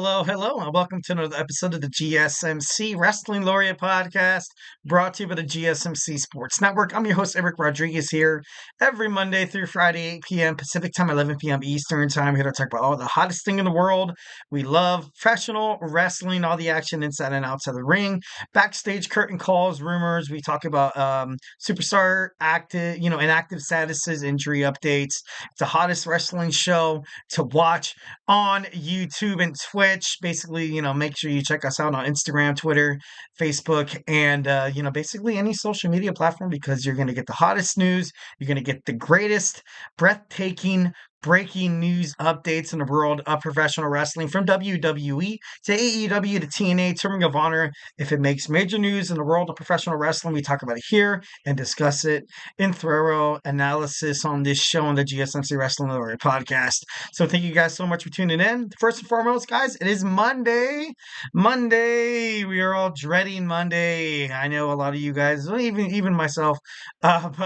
hello, and welcome to another episode of the GSMC Wrestling Laureate Podcast, brought to you by the GSMC Sports Network. I'm your host, Eric Rodriguez, here every Monday through Friday, 8 p.m. Pacific Time, 11 p.m. Eastern Time. Here to talk about all the hottest thing in the world. We love professional wrestling, all the action inside and outside the ring, backstage curtain calls, rumors. We talk about superstar active, inactive statuses, injury updates. It's the hottest wrestling show to watch on YouTube and Twitch. Basically, make sure you check us out on Instagram, Twitter, Facebook, and, basically any social media platform, because you're going to get the hottest news. You're going to get the greatest, breathtaking, breaking news updates in the world of professional wrestling, from WWE to AEW to TNA to Ring of Honor. If it makes major news in the world of professional wrestling, we talk about it here and discuss it in thorough analysis on this show on the GSMC Wrestling Laureate Podcast. So thank you guys so much for tuning in. First and foremost, guys, it is Monday. Monday. We are all dreading Monday. I know a lot of you guys, even myself. It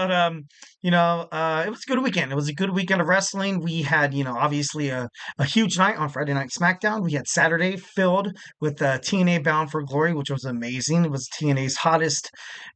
was a good weekend. It was a good weekend of wrestling. We had, obviously a huge night on Friday Night Smackdown. We had Saturday filled with TNA Bound for Glory, which was amazing. It was TNA's hottest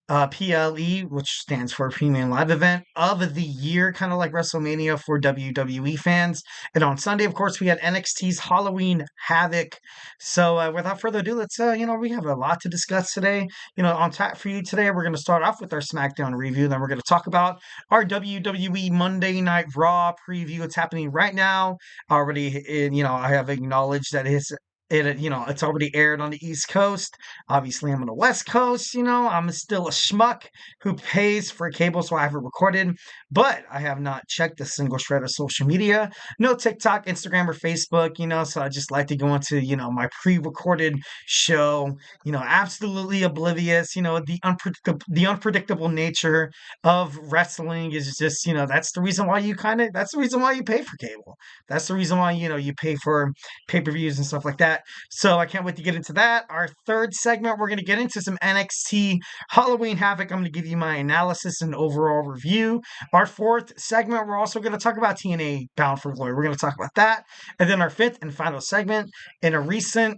PLE, which stands for Premium Live Event of the year, kind of like WrestleMania for WWE fans. And on Sunday, of course, we had NXT's Halloween Havoc. So without further ado, let's, we have a lot to discuss today. On tap for you today, we're going to start off with our SmackDown review. Then we're going to talk about our WWE Monday Night Raw preview. It's happening right now. I have acknowledged that it's already aired on the East Coast. Obviously, I'm on the West Coast. I'm still a schmuck who pays for cable, so I haven't recorded. But I have not checked a single shred of social media. No TikTok, Instagram, or Facebook. So I just like to go into my pre-recorded show. Absolutely oblivious. The unpredictable nature of wrestling is just that's the reason why you pay for cable. That's the reason why you pay for pay-per-views and stuff like that. So I can't wait to get into that. Our third segment, we're going to get into some NXT Halloween Havoc. I'm going to give you my analysis and overall review. Our fourth segment, we're also going to talk about TNA Bound for Glory. We're going to talk about that. And then our fifth and final segment, in a recent,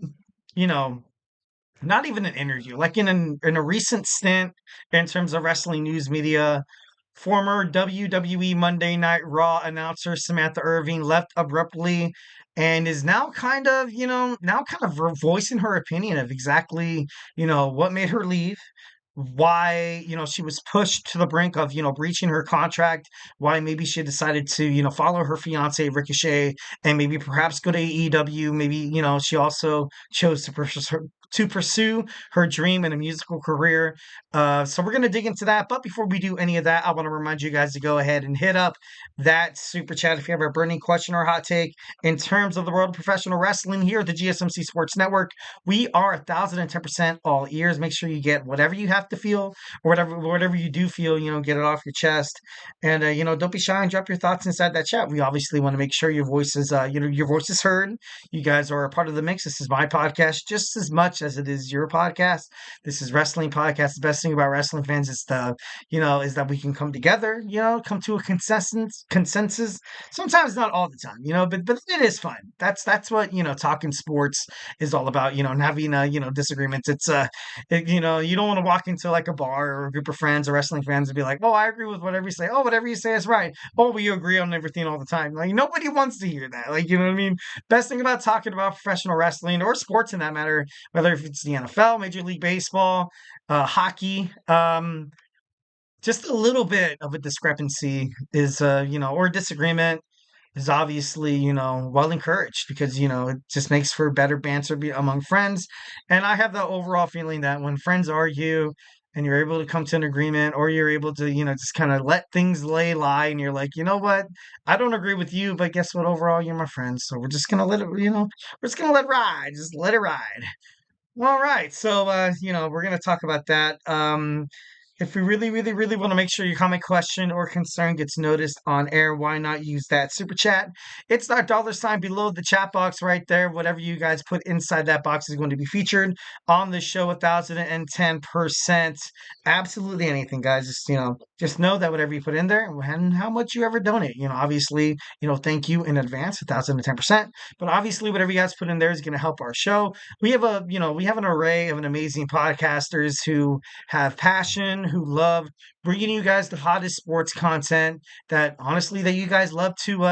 not even an interview, like in a recent stint in terms of wrestling news media, former WWE Monday Night Raw announcer Samantha Irving left abruptly and is now kind of voicing her opinion of exactly, what made her leave, why, she was pushed to the brink of, breaching her contract, why maybe she decided to, follow her fiance Ricochet and maybe perhaps go to AEW. Maybe, she also chose to pursue her dream in a musical career. So we're going to dig into that. But before we do any of that, I want to remind you guys to go ahead and hit up that super chat if you have a burning question or hot take in terms of the world of professional wrestling here at the GSMC Sports Network. We are 1,010% all ears. Make sure you get whatever you have to feel, or whatever you do feel, get it off your chest. And, don't be shy and drop your thoughts inside that chat. We obviously want to make sure your voice is, your voice is heard. You guys are a part of the mix. This is my podcast just as much as it is your podcast. This is Wrestling Podcast. The best thing about wrestling fans is is that we can come together, come to a consensus. Sometimes not all the time, but it is fun. That's what, talking sports is all about, and having, disagreements. It's, you don't want to walk into like a bar or a group of friends or wrestling fans and be like, oh, I agree with whatever you say. Oh, whatever you say is right. Oh, we agree on everything all the time. Like, nobody wants to hear that. Like, you know what I mean? Best thing about talking about professional wrestling or sports in that matter, whether if it's the NFL, Major League Baseball, hockey, just a little bit of a discrepancy is, or a disagreement is obviously, well encouraged, because, it just makes for better banter among friends. And I have the overall feeling that when friends argue and you're able to come to an agreement, or you're able to, just kind of let things lie, and you're like, you know what, I don't agree with you, but guess what? Overall, you're my friend. So we're just going to let it, we're just going to let it ride. Just let it ride. All right. So, we're going to talk about that. If you really, really, really want to make sure your comment, question, or concern gets noticed on air, why not use that super chat? It's that dollar sign below the chat box right there. Whatever you guys put inside that box is going to be featured on the show 1010%. Absolutely anything, guys. Just know that whatever you put in there and how much you ever donate, obviously, thank you in advance, 1010%. But obviously, whatever you guys put in there is going to help our show. We have an array of an amazing podcasters who have passion, who love bringing you guys the hottest sports content that honestly that you guys love to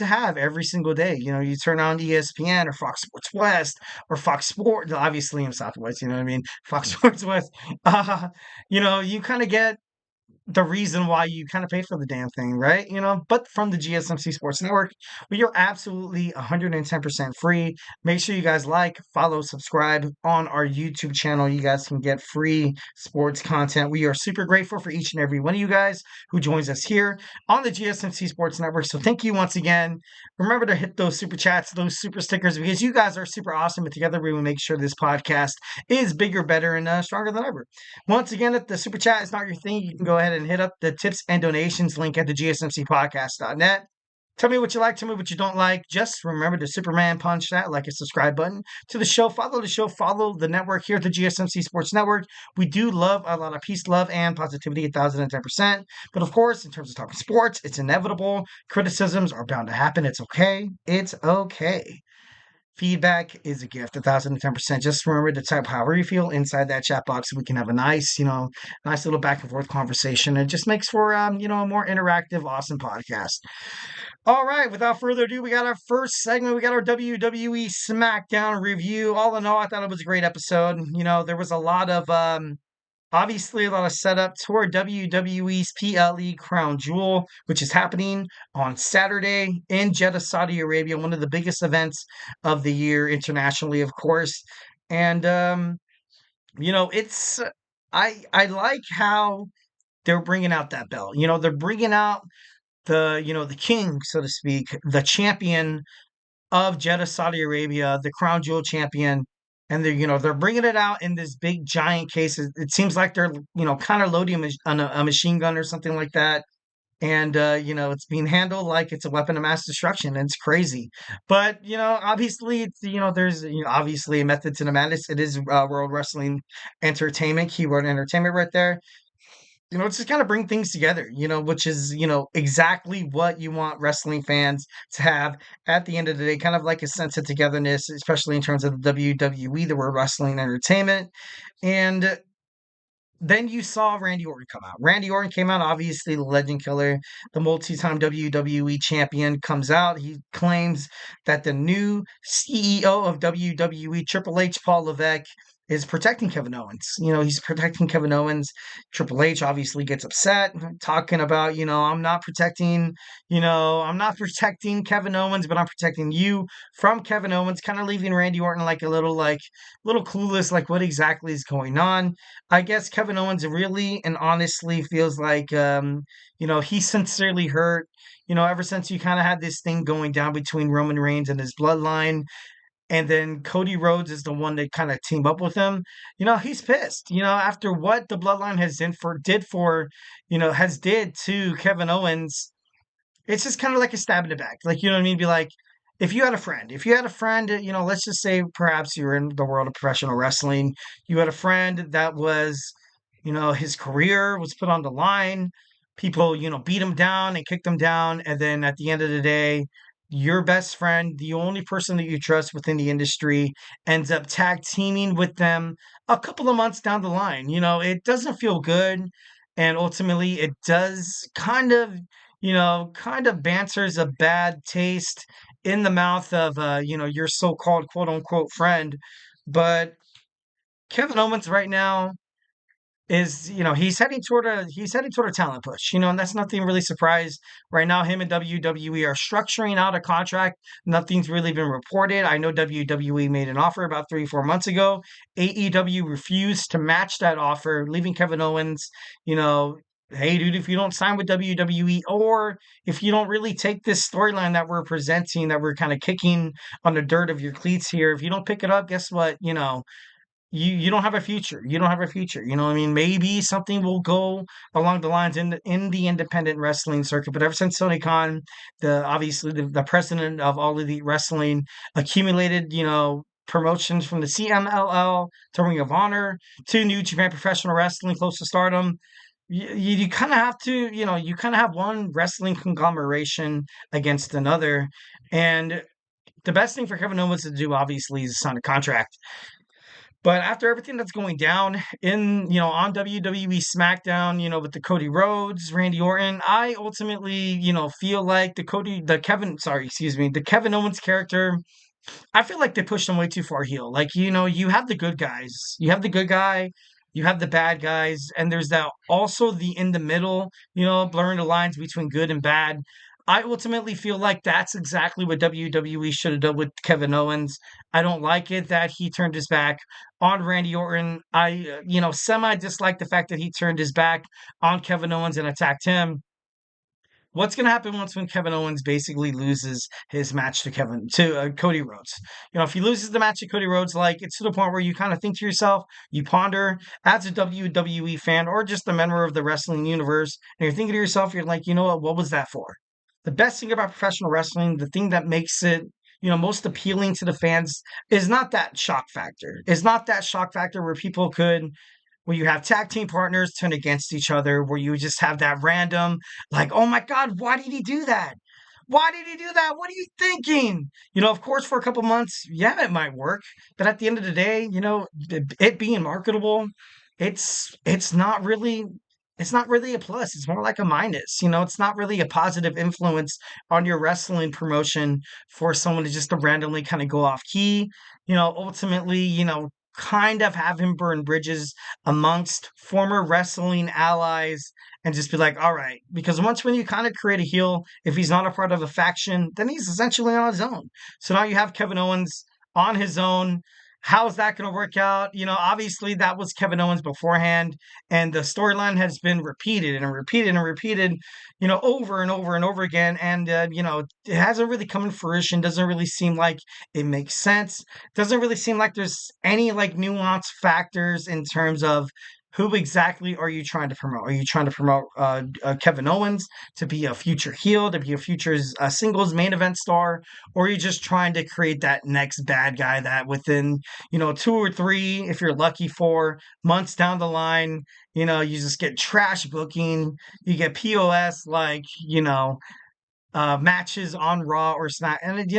have every single day. You turn on ESPN or Fox Sports West or Fox Sport, obviously in Southwest, you know what I mean? Fox Sports West. Uh, you kind of get the reason why you kind of pay for the damn thing, right? But from the GSMC Sports Network, we are absolutely 110% free. Make sure you guys like, follow, subscribe on our YouTube channel. You guys can get free sports content. We are super grateful for each and every one of you guys who joins us here on the GSMC Sports Network. So thank you once again. Remember to hit those super chats, those super stickers, because you guys are super awesome. And together we will make sure this podcast is bigger, better, and stronger than ever. Once again, if the super chat is not your thing, you can go ahead and hit up the tips and donations link at the gsmcpodcast.net. Tell me what you like, tell me what you don't like. Just remember to Superman punch that like a subscribe button to the show. Follow the show, follow the network here at the GSMC Sports Network. We do love a lot of peace, love, and positivity 1010%. But of course, in terms of talking sports, it's inevitable. Criticisms are bound to happen. It's okay. It's okay. Feedback is a gift, 1010%. Just remember to type however you feel inside that chat box so we can have a nice little back and forth conversation. It just makes for a more interactive, awesome podcast. All right, without further ado, we got our first segment. We got our WWE Smackdown review. All in all, I thought it was a great episode. There was a lot of obviously, a lot of setup toward WWE's PLE Crown Jewel, which is happening on Saturday in Jeddah, Saudi Arabia, one of the biggest events of the year internationally, of course. And it's I like how they're bringing out that belt. They're bringing out the king, so to speak, the champion of Jeddah, Saudi Arabia, the Crown Jewel champion, and they're bringing it out in this big giant case. It seems like they're kind of loading a machine gun or something like that, and it's being handled like it's a weapon of mass destruction. And it's crazy, but obviously it's there's obviously a method to the madness. It is World Wrestling Entertainment, keyword entertainment, right there. It's just kind of bring things together, which is, exactly what you want wrestling fans to have at the end of the day, kind of like a sense of togetherness, especially in terms of the WWE, the World Wrestling Entertainment. And then you saw Randy Orton come out. Randy Orton came out, obviously the legend killer, the multi-time WWE champion comes out. He claims that the new CEO of WWE, Triple H, Paul Levesque, is protecting Kevin Owens. He's protecting Kevin Owens. Triple H obviously gets upset, talking about, I'm not protecting Kevin Owens, but I'm protecting you from Kevin Owens, kind of leaving Randy Orton like a little clueless, like what exactly is going on. I guess Kevin Owens really and honestly feels like, he's sincerely hurt. Ever since you kind of had this thing going down between Roman Reigns and his bloodline, and then Cody Rhodes is the one that kind of team up with him. He's pissed. After what the bloodline has did to Kevin Owens, it's just kind of like a stab in the back. Like, you know what I mean? Be like, if you had a friend, let's just say perhaps you're in the world of professional wrestling, you had a friend that was, his career was put on the line. People, beat him down and kicked him down. And then at the end of the day, your best friend, the only person that you trust within the industry, ends up tag teaming with them a couple of months down the line. It doesn't feel good. And ultimately, it does kind of banters a bad taste in the mouth of your so-called quote unquote friend. But Kevin Owens right now is he's heading toward a talent push, and that's nothing really surprised right now. Him and WWE are structuring out a contract. Nothing's really been reported. I know WWE made an offer about 3-4 months ago. AEW refused to match that offer, leaving Kevin Owens, hey dude, if you don't sign with WWE, or if you don't really take this storyline that we're presenting, that we're kind of kicking on the dirt of your cleats here, if you don't pick it up, guess what, you don't have a future. You don't have a future. You know what I mean? Maybe something will go along the lines in the independent wrestling circuit. But ever since Tony Khan, the obviously the president of All Elite Wrestling, accumulated, promotions from the CMLL to Ring of Honor to New Japan Professional Wrestling, close to Stardom. You kind of have to, you kind of have one wrestling conglomeration against another. And the best thing for Kevin Owens to do, obviously, is sign a contract. But after everything that's going down on WWE Smackdown, with the Cody Rhodes, Randy Orton, I ultimately, feel like the Kevin Owens character, I feel like they pushed him way too far heel. Like, you have the good guys. You have the good guy, you have the bad guys, and there's that also the in the middle, blurring the lines between good and bad. I ultimately feel like that's exactly what WWE should have done with Kevin Owens. I don't like it that he turned his back on Randy Orton. I, semi dislike the fact that he turned his back on Kevin Owens and attacked him. What's going to happen once when Kevin Owens basically loses his match to Cody Rhodes? If he loses the match to Cody Rhodes, like, it's to the point where you kind of think to yourself, you ponder as a WWE fan or just a member of the wrestling universe, and you're thinking to yourself, you're like, you know what was that for? The best thing about professional wrestling, the thing that makes it, most appealing to the fans, is not that shock factor. It's not that shock factor where you have tag team partners turn against each other, where you just have that random, like, oh my God, why did he do that? Why did he do that? What are you thinking? Of course, for a couple months, yeah, it might work. But at the end of the day, it being marketable, it's not really a plus. It's more like a minus. It's not really a positive influence on your wrestling promotion for someone to randomly kind of go off key. Ultimately, kind of have him burn bridges amongst former wrestling allies and just be like, all right, because once when you kind of create a heel, if he's not a part of a faction, then he's essentially on his own. So now you have Kevin Owens on his own. How's that going to work out? Obviously that was Kevin Owens beforehand, and the storyline has been repeated and repeated and repeated, over and over and over again. And, it hasn't really come to fruition. Doesn't really seem like it makes sense. Doesn't really seem like there's any like nuanced factors in terms of who exactly are you trying to promote? Are you trying to promote Kevin Owens to be a future heel, to be a future singles main event star, or are you just trying to create that next bad guy that within 2 or 3, if you're lucky, 4 months down the line, you just get trash booking, you get POS like matches on Raw or Smack, and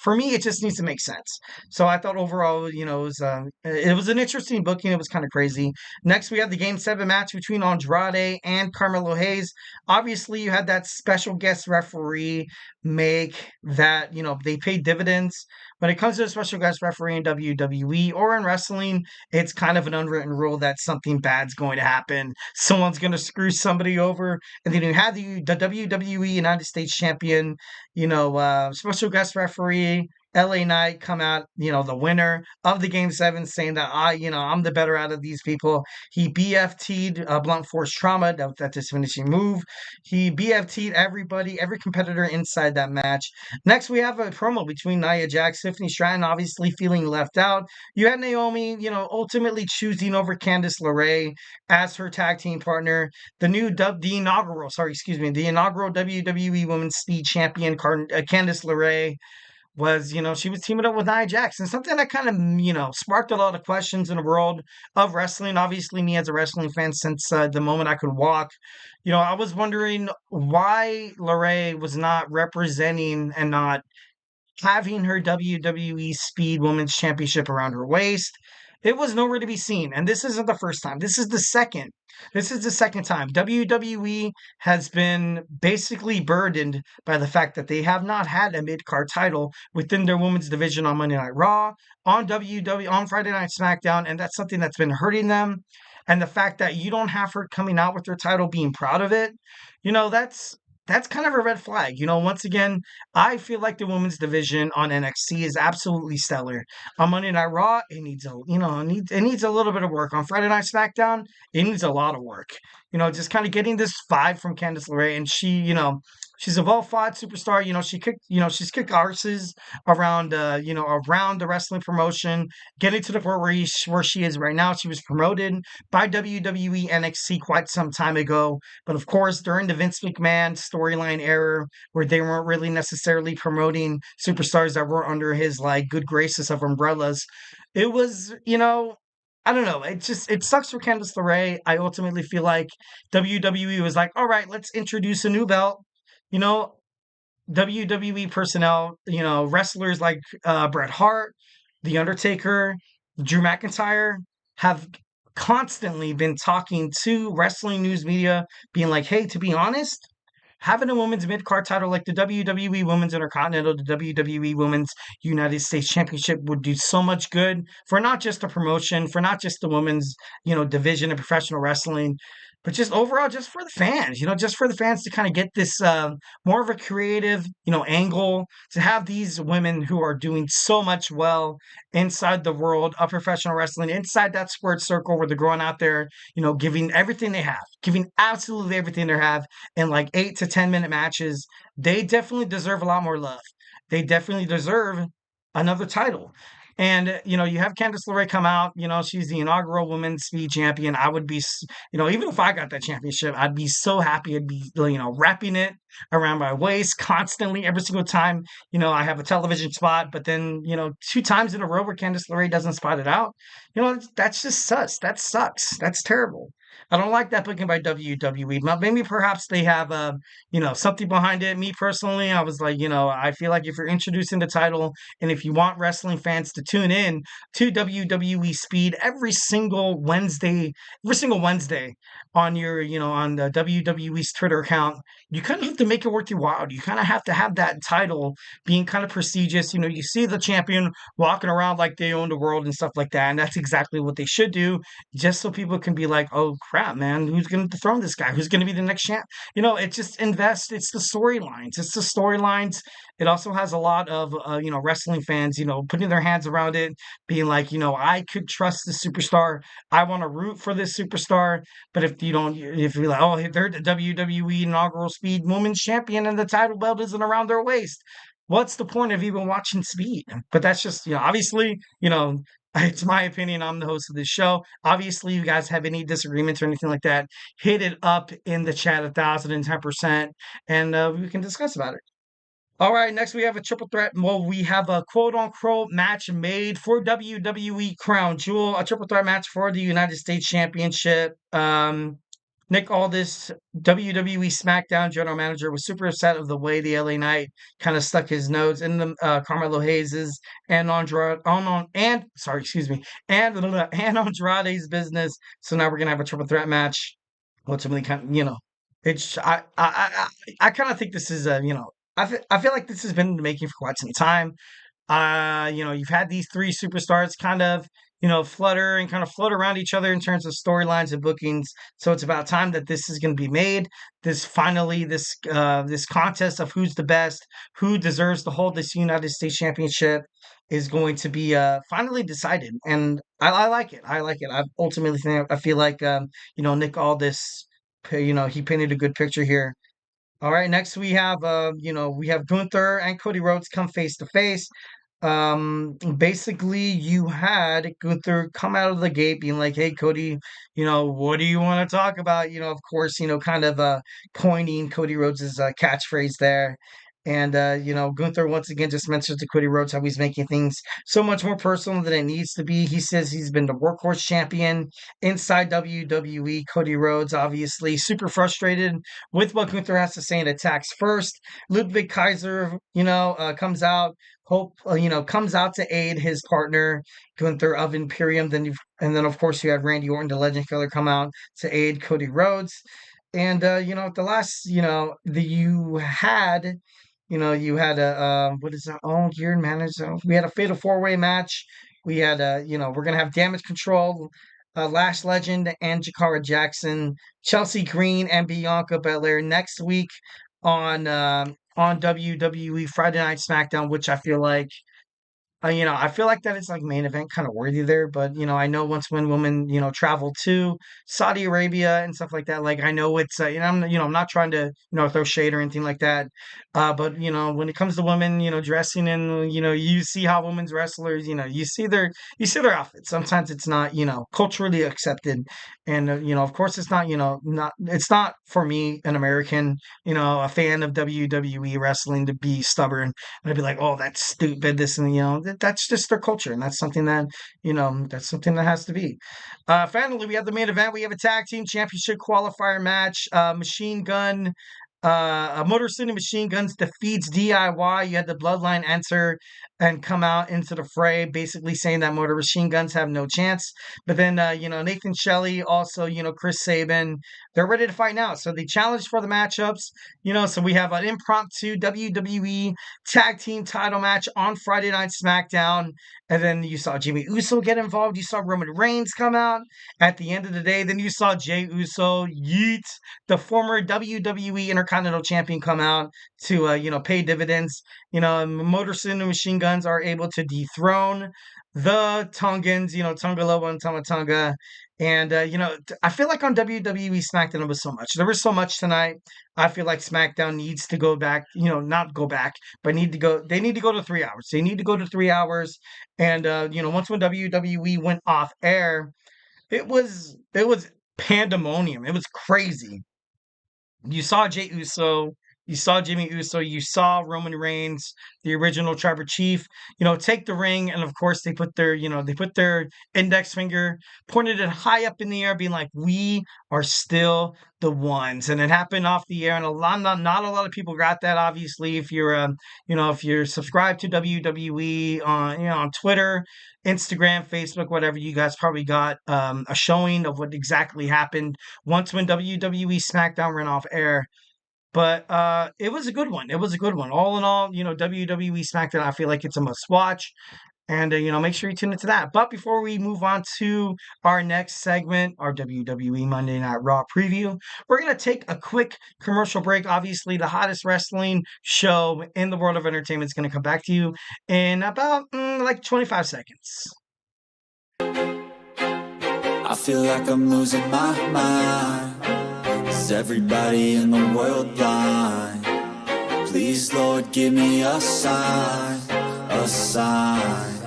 for me, it just needs to make sense. So I thought overall, it was an interesting booking. It was kind of crazy. Next, we had the Game 7 match between Andrade and Carmelo Hayes. Obviously, you had that special guest referee make that, they paid dividends. When it comes to a special guest referee in WWE or in wrestling, it's kind of an unwritten rule that something bad's going to happen. Someone's going to screw somebody over, and then you had the WWE United States Champion, special guest referee LA Knight come out, the winner of the Game 7, saying that I'm the better out of these people. He BFT'd Blunt Force Trauma, that's his finishing move. He BFT'd everybody, every competitor inside that match. Next, we have a promo between Nia Jax, Tiffany Stratton, obviously feeling left out. You had Naomi, ultimately choosing over Candice LeRae as her tag team partner. The inaugural WWE Women's Speed Champion, Candice LeRae, she was teaming up with Nia Jax, and something that kind of, sparked a lot of questions in the world of wrestling. Obviously, me as a wrestling fan since the moment I could walk, I was wondering why LeRae was not representing and not having her WWE Speed Women's Championship around her waist. It was nowhere to be seen. And this isn't the first time. This is the second. This is the second time. WWE has been basically burdened by the fact that they have not had a mid-card title within their women's division on Monday Night Raw, on on Friday Night SmackDown, and that's something that's been hurting them. And the fact that you don't have her coming out with her title being proud of it, that's kind of a red flag. Once again, I feel like the women's division on NXT is absolutely stellar. On Monday Night Raw, it needs a little bit of work. On Friday Night SmackDown, it needs a lot of work. just kind of getting this vibe from Candice LeRae, and she's a well-fought superstar. She's kicked arses around, around the wrestling promotion, getting to the point where she is right now. She was promoted by WWE NXT quite some time ago, but of course, during the Vince McMahon storyline era, where they weren't really necessarily promoting superstars that were under his like good graces of umbrellas, it was, I don't know. It sucks for Candice LeRae. I ultimately feel like WWE was like, all right, let's introduce a new belt. You know, WWE personnel, wrestlers like Bret Hart, The Undertaker, Drew McIntyre have constantly been talking to wrestling news media, being like, hey, to be honest, having a women's mid card title like the WWE Women's Intercontinental, the WWE Women's United States Championship would do so much good for not just the promotion, for not just the women's, division of professional wrestling, but just overall, just for the fans, just for the fans to kind of get this more of a creative, angle to have these women who are doing so much well inside the world of professional wrestling, inside that sports circle where they're going out there, giving everything they have, giving absolutely everything they have in like 8 to 10 minute matches. They definitely deserve a lot more love. They definitely deserve another title. And you have Candice LeRae come out. She's the inaugural women's speed champion. I would be, even if I got that championship, I'd be so happy. I'd be, wrapping it around my waist constantly every single time. I have a television spot, but then 2 times in a row where Candice LeRae doesn't spot it out. That's just sus. That sucks. That's terrible. I don't like that booking by WWE. Maybe perhaps they have something behind it. Me personally, I was like, I feel like if you're introducing the title and if you want wrestling fans to tune in to WWE Speed every single Wednesday on your, on the WWE's Twitter account, you kind of have to make it worth your while. You kind of have to have that title being kind of prestigious. You see the champion walking around like they own the world and stuff like that. And that's exactly what they should do, just so people can be like, oh crap, man, who's going to dethrone this guy? Who's going to be the next champ? It just it's the storylines. It's the storylines. It also has a lot of, wrestling fans, putting their hands around it, being like, I could trust this superstar. I want to root for this superstar. But if you're like, oh, they're the WWE inaugural Speed Women's Champion and the title belt isn't around their waist, what's the point of even watching Speed? But that's just, obviously, it's my opinion. I'm the host of this show. Obviously, you guys have any disagreements or anything like that, hit it up in the chat 1,010%, and we can discuss about it. All right, next we have a triple threat. Well, we have a quote unquote match made for WWE Crown Jewel, a triple threat match for the United States Championship. Nick Aldis, WWE Smackdown general manager, was super upset of the way the LA Knight kind of stuck his nose in the Carmelo Hayes's and and Andrade's business. So now we're gonna have a triple threat match. Ultimately, kind of, it's I kind of think this is a I feel like this has been in the making for quite some time. You've had these three superstars kind of, flutter and kind of float around each other in terms of storylines and bookings. So it's about time that this is going to be made. This contest of who's the best, who deserves to hold this United States Championship is going to be finally decided. And I like it. I like it. I feel like Nick Aldis, he painted a good picture here. All right, next we have Gunther and Cody Rhodes come face to face. Basically, you had Gunther come out of the gate being like, "Hey, Cody, what do you want to talk about?" Of course, kind of coining Cody Rhodes' catchphrase there. And Gunther once again just mentions to Cody Rhodes how he's making things so much more personal than it needs to be. He says he's been the workhorse champion inside WWE. Cody Rhodes, obviously, super frustrated with what Gunther has to say and attacks first. Ludwig Kaiser, comes out to aid his partner Gunther of Imperium. Then of course you had Randy Orton, the Legend Killer, come out to aid Cody Rhodes. And at the last, you had a what is that? Oh, gear and manager. We had a fatal four-way match. We had we're gonna have Damage Control, Lash Legend, and Jakara Jackson, Chelsea Green, and Bianca Belair next week on WWE Friday Night SmackDown, which I feel like I feel like that it's like main event kind of worthy there, but I know once when women, travel to Saudi Arabia and stuff like that, like I know it's, I'm not trying to, throw shade or anything like that. But when it comes to women, dressing in, you see how women's wrestlers, you see their outfits. Sometimes it's not, culturally accepted. And, of course it's not, it's not for me, an American, a fan of WWE wrestling to be stubborn. And I'd be like, oh, that's stupid. This and that's just their culture, and that's something that has to be. Finally, we have the main event. We have a tag team championship qualifier match. Machine Gun, Motor City Machine Guns defeats DIY. You had the Bloodline enter and come out into the fray, basically saying that Motor Machine Guns have no chance. But then, Nathan Shelley, also, Chris Sabin, they're ready to fight now. So they challenged for the matchups. So we have an impromptu WWE tag team title match on Friday Night SmackDown. And then you saw Jimmy Uso get involved. You saw Roman Reigns come out at the end of the day. Then you saw Jey Uso, Yeet, the former WWE Intercontinental Champion, come out to, pay dividends. Motor City Machine Guns are able to dethrone the Tongans, Tonga Loa and Tamatonga. And, I feel like on WWE SmackDown, it was so much. There was so much tonight. I feel like SmackDown needs to go back, not go back, but they need to go to 3 hours. They need to go to 3 hours. And, once when WWE went off air, it was pandemonium. It was crazy. You saw Jey Uso, you saw Jimmy Uso, you saw Roman Reigns, the original Tribal Chief, take the ring, and of course they put their index finger, pointed it high up in the air, being like, "We are still the ones." And it happened off the air, and not a lot of people got that. Obviously, if you're subscribed to WWE on Twitter, Instagram, Facebook, whatever, you guys probably got a showing of what exactly happened once when WWE SmackDown ran off air. But it was a good one. It was a good one. All in all, WWE SmackDown, I feel like it's a must watch. And, make sure you tune into that. But before we move on to our next segment, our WWE Monday Night Raw preview, we're going to take a quick commercial break. Obviously, the hottest wrestling show in the world of entertainment is going to come back to you in about like 25 seconds. I feel like I'm losing my mind. Is everybody in the world blind? Please, Lord, give me a sign, a sign.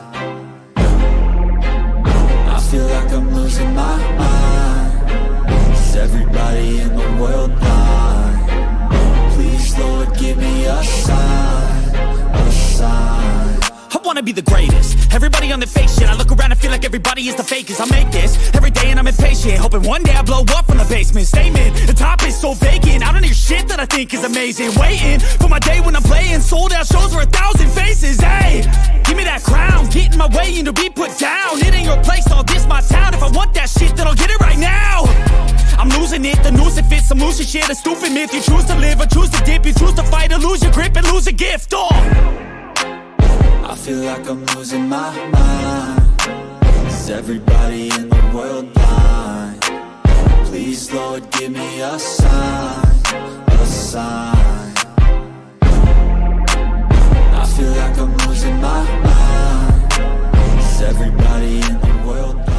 I feel like I'm losing my mind. Is everybody in the world blind? Please, Lord, give me a sign, a sign. I wanna be the greatest. Everybody on the fake shit. I look around and feel like everybody is the fakest. I make this every day and I'm impatient, hoping one day I blow up from the basement. Statement, the top is so vacant. I don't hear shit that I think is amazing. Waiting for my day when I'm playing sold out shows for 1,000 faces. Hey, give me that crown, get in my way and to be put down. It ain't your place, all this my town. If I want that shit, then I'll get it right now. I'm losing it, the noose it fits. I'm losing shit, a stupid myth. You choose to live or choose to dip. You choose to fight or lose your grip and lose a gift. I feel like I'm losing my mind. Is everybody in the world blind? Please, Lord, give me a sign, a sign. I feel like I'm losing my mind. Is everybody in the world blind?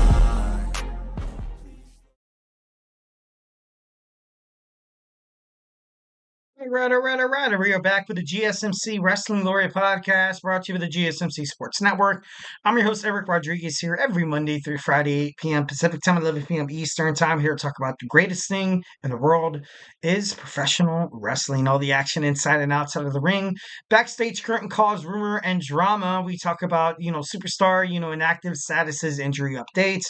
All right. We are back with the GSMC Wrestling Laureate Podcast, brought to you by the GSMC Sports Network. I'm your host, Eric Rodriguez, here every Monday through Friday, 8 p.m. Pacific Time, 11 p.m. Eastern Time, here to talk about the greatest thing in the world is professional wrestling. All the action inside and outside of the ring, backstage curtain calls, rumor, and drama. We talk about, superstar, inactive statuses, injury updates.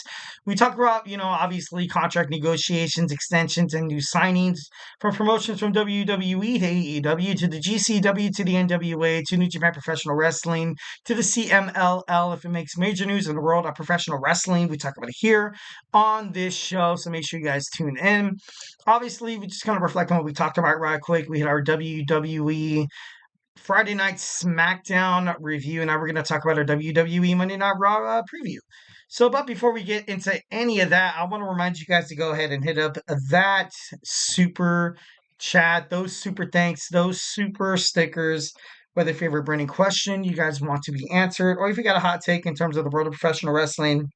We talk about, obviously contract negotiations, extensions, and new signings from promotions from WWE to AEW to the GCW to the NWA to New Japan Professional Wrestling to the CMLL. If it makes major news in the world of professional wrestling, we talk about it here on this show. So make sure you guys tune in. Obviously, we just kind of reflect on what we talked about right quick. We had our WWE Friday Night SmackDown review, and now we're going to talk about our WWE Monday Night Raw preview. So, but before we get into any of that, I want to remind you guys to go ahead and hit up that super chat, those super thanks, those super stickers. whether favorite burning question you guys want to be answered, or if you got a hot take in terms of the world of professional wrestling.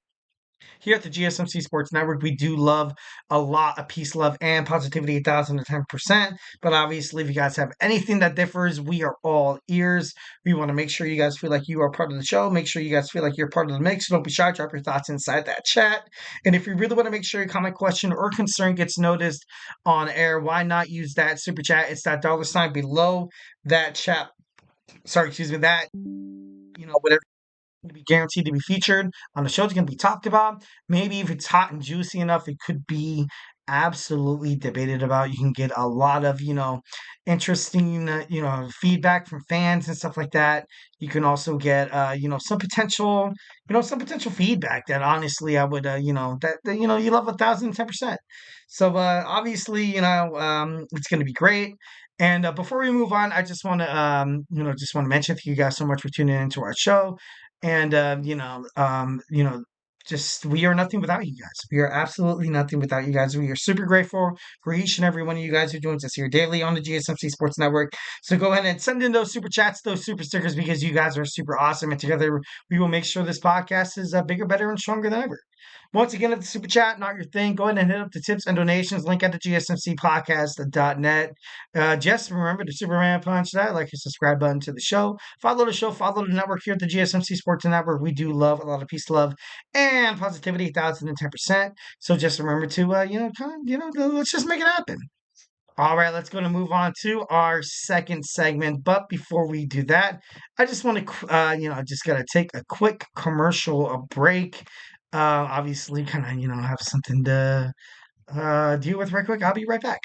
Here at the GSMC Sports Network, we do love a lot of peace, love, and positivity 1,010%. But obviously, if you guys have anything that differs, we are all ears. We want to make sure you guys feel like you are part of the show. Make sure you guys feel like you're part of the mix. Don't be shy. Drop your thoughts inside that chat. And if you really want to make sure your comment, question, or concern gets noticed on air, why not use that super chat? It's that dollar sign below that chat. Sorry, excuse me, that, whatever to be guaranteed to be featured on the show. It's going to be talked about. Maybe if it's hot and juicy enough, it could be absolutely debated about. You can get a lot of, interesting, feedback from fans and stuff like that. You can also get, some potential feedback that honestly I would, you love 1,010%. So, obviously, it's going to be great. And before we move on, I just want to, just want to mention thank you guys so much for tuning into our show. And just we are nothing without you guys. We are absolutely nothing without you guys. We are super grateful for each and every one of you guys who joins us here daily on the GSMC Sports Network. So go ahead and send in those super chats, those super stickers, because you guys are super awesome. And together we will make sure this podcast is bigger, better, and stronger than ever. Once again, if the super chat not your thing, go ahead and hit up the tips and donations link at the gsmcpodcast.net. Just remember to Superman punch that, like and subscribe button to the show. Follow the show, follow the network here at the GSMC Sports Network. We do love a lot of peace, love, and positivity, 1,010%. So just remember to, let's just make it happen. All right, let's go to move on to our second segment. But before we do that, I just want to, I just got to take a quick commercial break. Obviously, kind of, have something to deal with right quick. I'll be right back.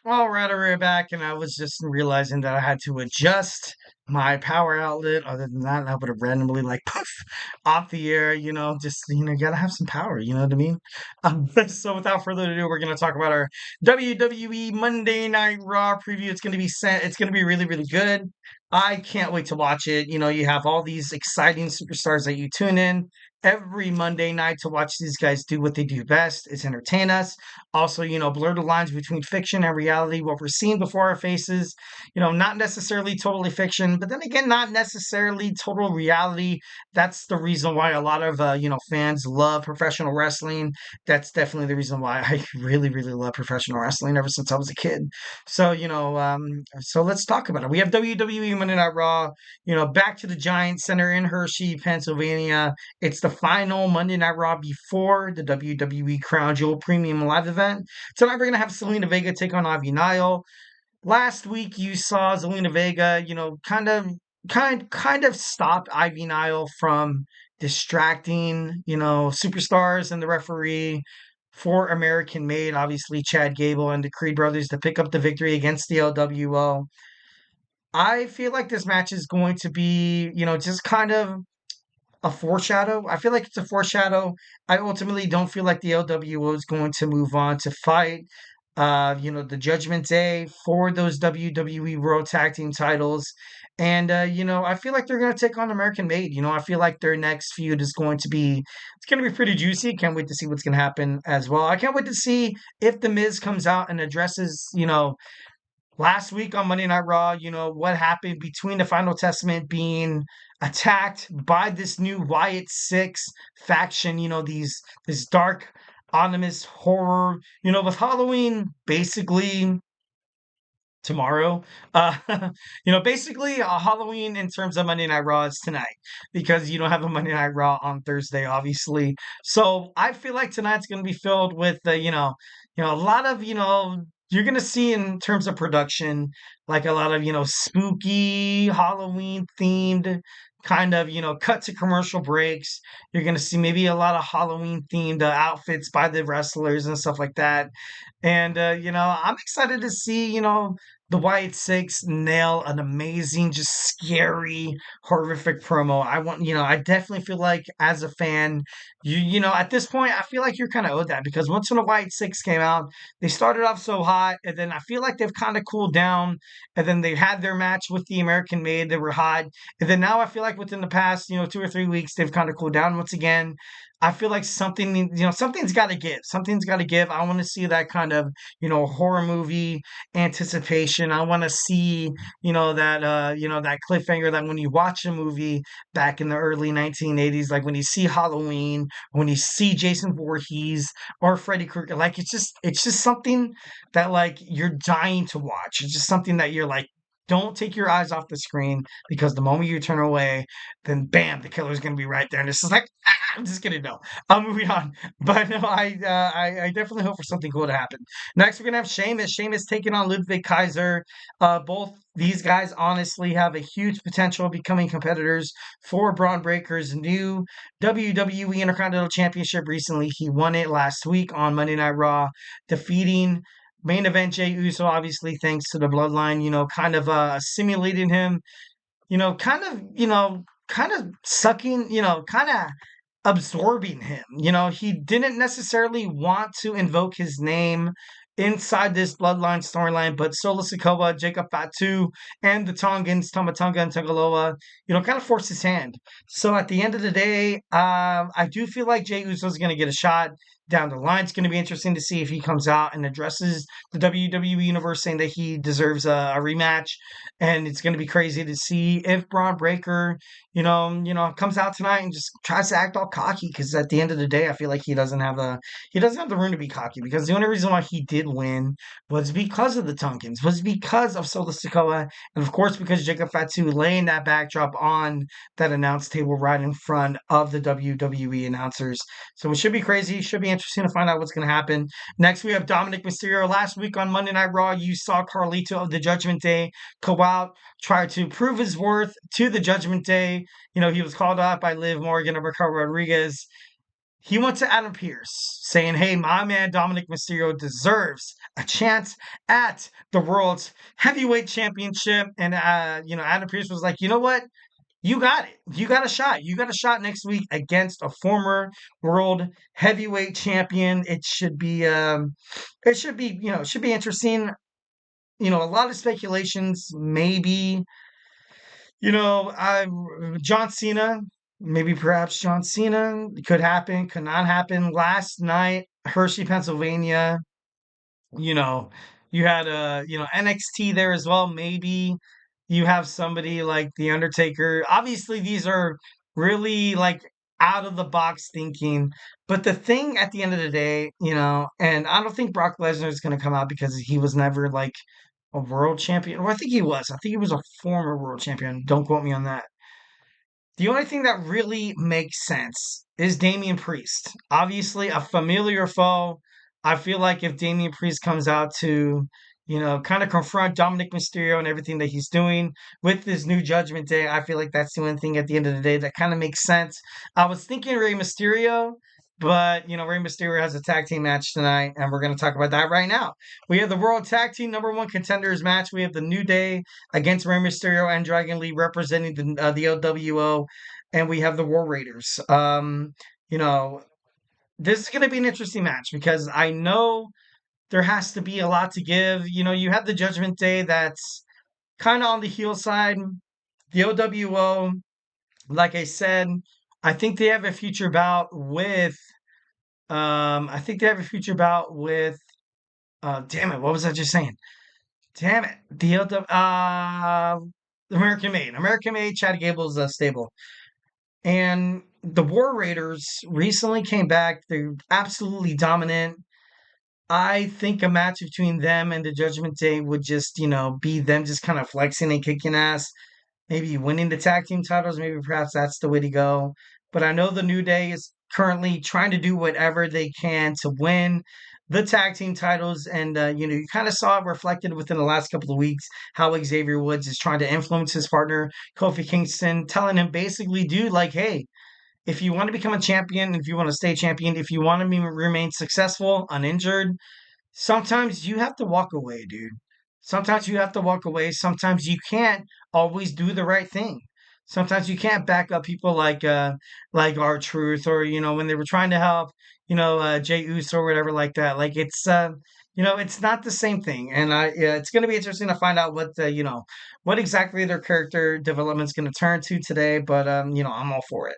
All right, we're back, and I was just realizing that I had to adjust my power outlet. Other than that, I would have randomly like poof off the air. Just gotta have some power. You know what I mean? So without further ado, we're gonna talk about our WWE Monday Night Raw preview. It's gonna be sent. It's gonna be really, really good. I can't wait to watch it. You have all these exciting superstars that you tune in every Monday night to watch these guys do what they do best. It's entertain us. Also, blur the lines between fiction and reality, what we're seeing before our faces, not necessarily totally fiction, but then again, not necessarily total reality. That's the reason why a lot of, fans love professional wrestling. That's definitely the reason why I really, really love professional wrestling ever since I was a kid. So, so let's talk about it. We have WWE Monday Night Raw, back to the Giant Center in Hershey, Pennsylvania. It's the final Monday Night Raw before the WWE Crown Jewel Premium Live event. Tonight we're gonna have Selena Vega take on Ivy Nile. Last week you saw Zelina Vega, kind of stopped Ivy Nile from distracting, superstars and the referee for American Made, obviously Chad Gable and the Creed brothers to pick up the victory against the LWO. I feel like this match is going to be, just kind of a foreshadow. I feel like it's a foreshadow. I ultimately don't feel like the LWO is going to move on to fight, the Judgment Day for those WWE World Tag Team titles. And, I feel like they're going to take on American Made. I feel like their next feud is it's going to be pretty juicy. Can't wait to see what's going to happen as well. I can't wait to see if The Miz comes out and addresses, last week on Monday Night Raw, what happened between the Final Testament being attacked by this new Wyatt Six faction, this dark, ominous horror, with Halloween basically tomorrow. Uh, basically Halloween in terms of Monday Night Raw is tonight because you don't have a Monday Night Raw on Thursday, obviously. So I feel like tonight's going to be filled with, a lot of, you're going to see in terms of production, like a lot of, spooky Halloween themed kind of, cut to commercial breaks. You're going to see maybe a lot of Halloween themed outfits by the wrestlers and stuff like that. And, I'm excited to see, the White Six nail an amazing, just scary, horrific promo. I definitely feel like as a fan, at this point, I feel like you're kind of owed that because once when the White Six came out, they started off so hot, and then I feel like they've kind of cooled down, and then they had their match with the American Made. They were hot, and then now I feel like within the past, 2 or 3 weeks, they've kind of cooled down once again. I feel like something's got to give. Something's got to give. I want to see that kind of, horror movie anticipation. I want to see, that cliffhanger that when you watch a movie back in the early 1980s, like when you see Halloween, when you see Jason Voorhees or Freddy Krueger, like it's just something that like you're dying to watch. It's just something that you're like, don't take your eyes off the screen because the moment you turn away, then bam, the killer's gonna be right there, and it's just like I'm just kidding. No, I'm moving on. But no, I definitely hope for something cool to happen. Next, we're gonna have Sheamus. Sheamus taking on Ludwig Kaiser. Both these guys honestly have a huge potential of becoming competitors for Braun Breaker's new WWE Intercontinental Championship. Recently, he won it last week on Monday Night Raw, defeating main event Jey Uso. Obviously, thanks to the Bloodline, kind of simulating him, kind of sucking, kind of absorbing him. He didn't necessarily want to invoke his name inside this bloodline storyline, but Solo Sikoa, Jacob Fatu, and the Tongans, Tamatonga and Tangaloa, kind of forced his hand. So at the end of the day, I do feel like Jey Uso is going to get a shot down the line. It's going to be interesting to see if he comes out and addresses the WWE Universe saying that he deserves a rematch. And it's going to be crazy to see if Braun Breaker, comes out tonight and just tries to act all cocky. Because at the end of the day, I feel like he doesn't have the room to be cocky. Because the only reason why he did win was because of the Tunkins, was because of Solo Sikoa, and of course because Jacob Fatu laying that backdrop on that announce table right in front of the WWE announcers. So it should be crazy. Should be interesting to find out what's going to happen. Next, we have Dominic Mysterio. Last week on Monday Night Raw, you saw Carlito of the Judgment Day go out, try to prove his worth to the Judgment Day. He was called out by Liv Morgan and Ricardo Rodriguez. He went to Adam Pearce saying, hey, my man Dominic Mysterio deserves a chance at the World's Heavyweight Championship. And, Adam Pearce was like, you know what? You got it. You got a shot. You got a shot next week against a former world heavyweight champion. It should be interesting. A lot of speculations, maybe, I John Cena, maybe perhaps John Cena could happen, could not happen. Last night, Hershey, Pennsylvania, you know, you had NXT there as well. Maybe you have somebody like The Undertaker. Obviously, these are really like out of the box thinking. But the thing at the end of the day, and I don't think Brock Lesnar is going to come out because he was never like a world champion. Or I think he was. I think he was a former world champion. Don't quote me on that. The only thing that really makes sense is Damian Priest. Obviously, a familiar foe. I feel like if Damian Priest comes out to, kind of confront Dominic Mysterio and everything that he's doing with this new Judgment Day, I feel like that's the only thing at the end of the day that kind of makes sense. I was thinking Rey Mysterio, but, Rey Mysterio has a tag team match tonight, and we're going to talk about that right now. We have the World Tag Team #1 Contenders match. We have the New Day against Rey Mysterio and Dragon Lee representing the LWO, and we have the War Raiders. You know, this is going to be an interesting match because I know there has to be a lot to give. You have the Judgment Day that's kind of on the heel side. The OWO, like I said, I think they have a future bout with. I think they have a future bout with. Damn it! What was I just saying? Damn it! American Made. American Made. Chad Gable's stable, and the War Raiders recently came back. They're absolutely dominant. I think a match between them and the Judgment Day would just, be them just kind of flexing and kicking ass, maybe winning the tag team titles. Maybe perhaps that's the way to go. But I know the New Day is currently trying to do whatever they can to win the tag team titles. And, you kind of saw it reflected within the last couple of weeks how Xavier Woods is trying to influence his partner, Kofi Kingston, telling him basically, dude, like, hey, if you want to become a champion, if you want to stay champion, if you want to remain successful, uninjured, sometimes you have to walk away, dude. Sometimes you have to walk away. Sometimes you can't always do the right thing. Sometimes you can't back up people like our truth, or when they were trying to help Jay Uso or whatever like that. Like it's not the same thing. And yeah, it's going to be interesting to find out what exactly their character development is going to turn to today. But I'm all for it.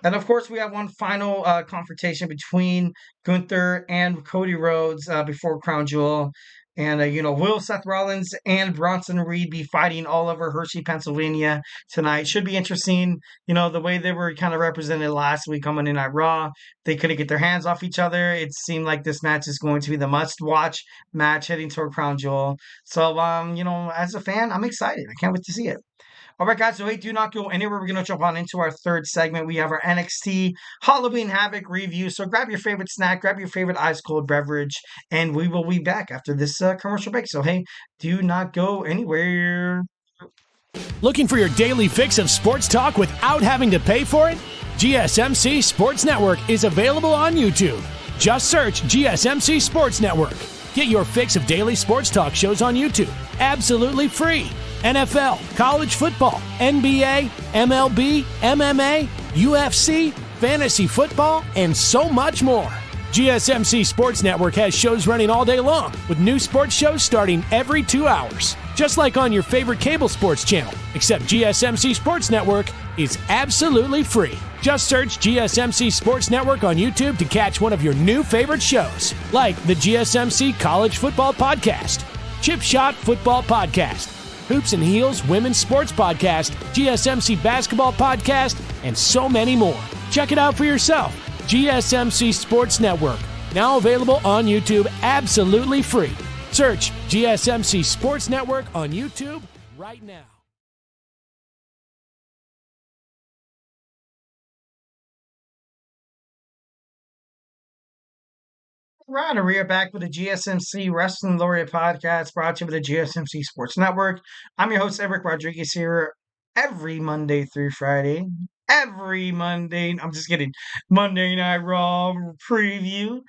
And of course, we have one final confrontation between Gunther and Cody Rhodes before Crown Jewel. And, will Seth Rollins and Bronson Reed be fighting all over Hershey, Pennsylvania tonight? Should be interesting. The way they were kind of represented last week on Monday Night Raw, they couldn't get their hands off each other. It seemed like this match is going to be the must watch match heading toward Crown Jewel. So, as a fan, I'm excited. I can't wait to see it. All right, guys. So, hey, do not go anywhere. We're going to jump on into our third segment. We have our NXT Halloween Havoc review. So, grab your favorite snack, grab your favorite ice cold beverage, and we will be back after this commercial break. So, hey, do not go anywhere. Looking for your daily fix of sports talk without having to pay for it? GSMC Sports Network is available on YouTube. Just search GSMC Sports Network. Get your fix of daily sports talk shows on YouTube, absolutely free. NFL, college football, NBA, MLB, MMA, UFC, fantasy football, and so much more. GSMC Sports Network has shows running all day long, with new sports shows starting every 2 hours. Just like on your favorite cable sports channel, except GSMC Sports Network is absolutely free. Just search GSMC Sports Network on YouTube to catch one of your new favorite shows, like the GSMC College Football Podcast, Chip Shot Football Podcast, Hoops and Heels Women's Sports Podcast, GSMC Basketball Podcast, and so many more. Check it out for yourself. GSMC Sports Network, now available on YouTube absolutely free. Search GSMC Sports Network on YouTube right now. Right, and we are back with the GSMC Wrestling Laureate Podcast, brought to you by the GSMC Sports Network. I'm your host, Eric Rodriguez, here every Monday through Friday. Every Monday, I'm just kidding. Monday Night Raw preview.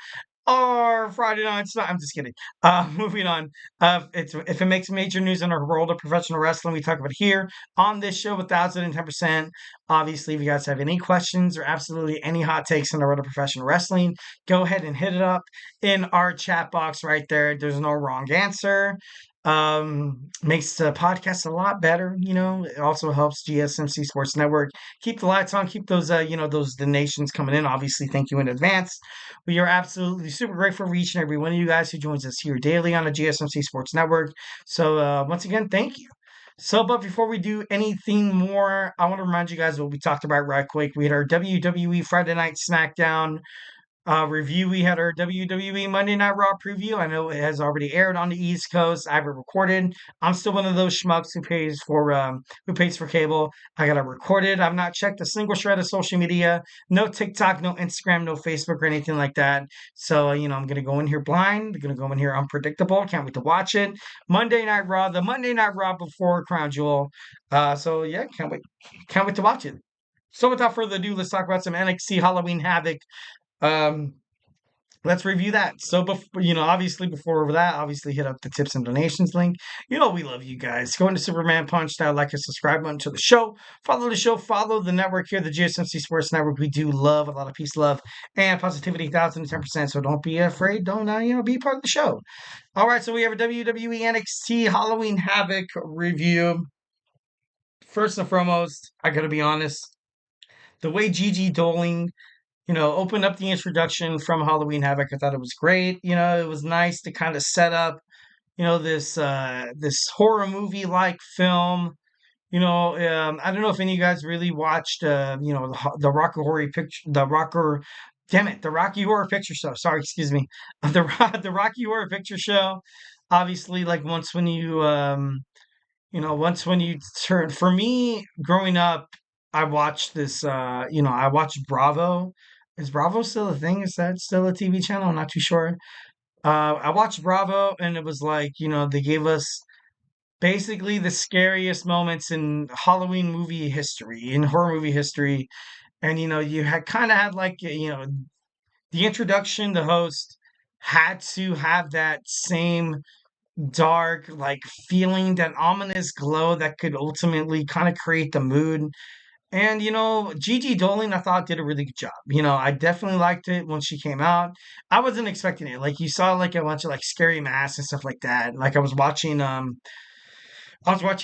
Or Friday Night Smack. I'm just kidding. Moving on. If it makes major news in our world of professional wrestling, we talk about it here on this show, 1010%. Obviously, if you guys have any questions or absolutely any hot takes in the world of professional wrestling, go ahead and hit it up in our chat box right there. There's no wrong answer. Makes the podcast a lot better. It also helps GSMC Sports Network keep the lights on, keep those those donations coming in. Obviously, thank you in advance. We are absolutely super grateful for each and every one of you guys who joins us here daily on the GSMC Sports Network. So once again, thank you. So, but before we do anything more, I want to remind you guys what we talked about right quick. We had our WWE Friday Night Smackdown review. We had our WWE Monday Night Raw preview. I know it has already aired on the East Coast. I have it recorded. I'm still one of those schmucks who pays for cable. I got it recorded. I've not checked a single shred of social media. No TikTok, no Instagram, no Facebook, or anything like that. So I'm gonna go in here blind. I'm gonna go in here unpredictable. Can't wait to watch it. Monday Night Raw, the Monday Night Raw before Crown Jewel. So yeah, can't wait to watch it. So without further ado, let's talk about some NXT Halloween Havoc. Um, let's review that. So, obviously, before that, obviously hit up the tips and donations link. We love you guys. Go into Superman Punch, that like and subscribe button to the show. Follow the show. Follow the network here, the GSMC Sports Network. We do love a lot of peace, love, and positivity, 1010%. So don't be afraid. Don't be part of the show. All right. So we have a WWE NXT Halloween Havoc review. First and foremost, I gotta be honest. The way Gigi Doling opened up the introduction from Halloween Havoc. I thought it was great. It was nice to kind of set up, this horror movie like film. I don't know if any of you guys really watched, the Rocky Horror picture, the Rocky Horror Picture Show. Sorry, excuse me, the Rocky Horror Picture Show. Obviously, like once when you turn. For me, growing up, I watched this. I watched Bravo. Is Bravo still a thing? Is that still a TV channel? I'm not too sure. I watched Bravo, and it was like, they gave us basically the scariest moments in Halloween movie history, in horror movie history. And, you had kind of had like, the introduction, the host had to have that same dark, like feeling that ominous glow that could ultimately kind of create the mood. And Gigi Dolin, I thought did a really good job. I definitely liked it when she came out. I wasn't expecting it. Like you saw like a bunch of like scary masks and stuff like that. Like I was watching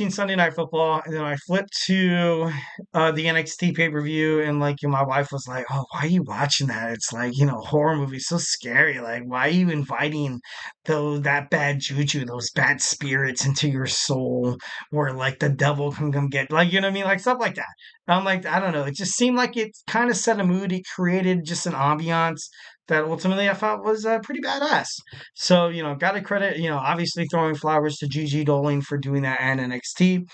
Sunday Night Football, and then I flipped to the NXT pay per view, and like my wife was like, "Oh, why are you watching that? It's like horror movies, so scary. Like, why are you inviting that bad juju, those bad spirits into your soul, where like the devil can come get like you know what I mean, like stuff like that." And I'm like, I don't know. It just seemed like it kind of set a mood. It created just an ambiance that ultimately I thought was pretty badass. So, got to credit, obviously throwing flowers to Gigi Doling for doing that and NXT.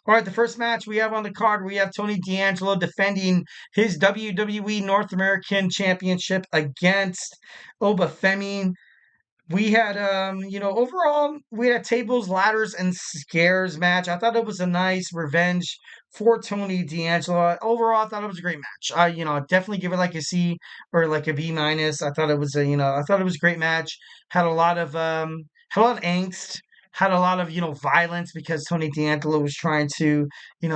All right, the first match we have on the card, we have Tony D'Angelo defending his WWE North American Championship against Oba Femi. We had, overall, we had a tables, ladders, and scares match. I thought it was a nice revenge for Tony D'Angelo. Overall, I thought it was a great match. Definitely give it like a C or like a B minus. I thought it was I thought it was a great match. Had a lot of angst. Had a lot of violence because Tony D'Angelo was trying to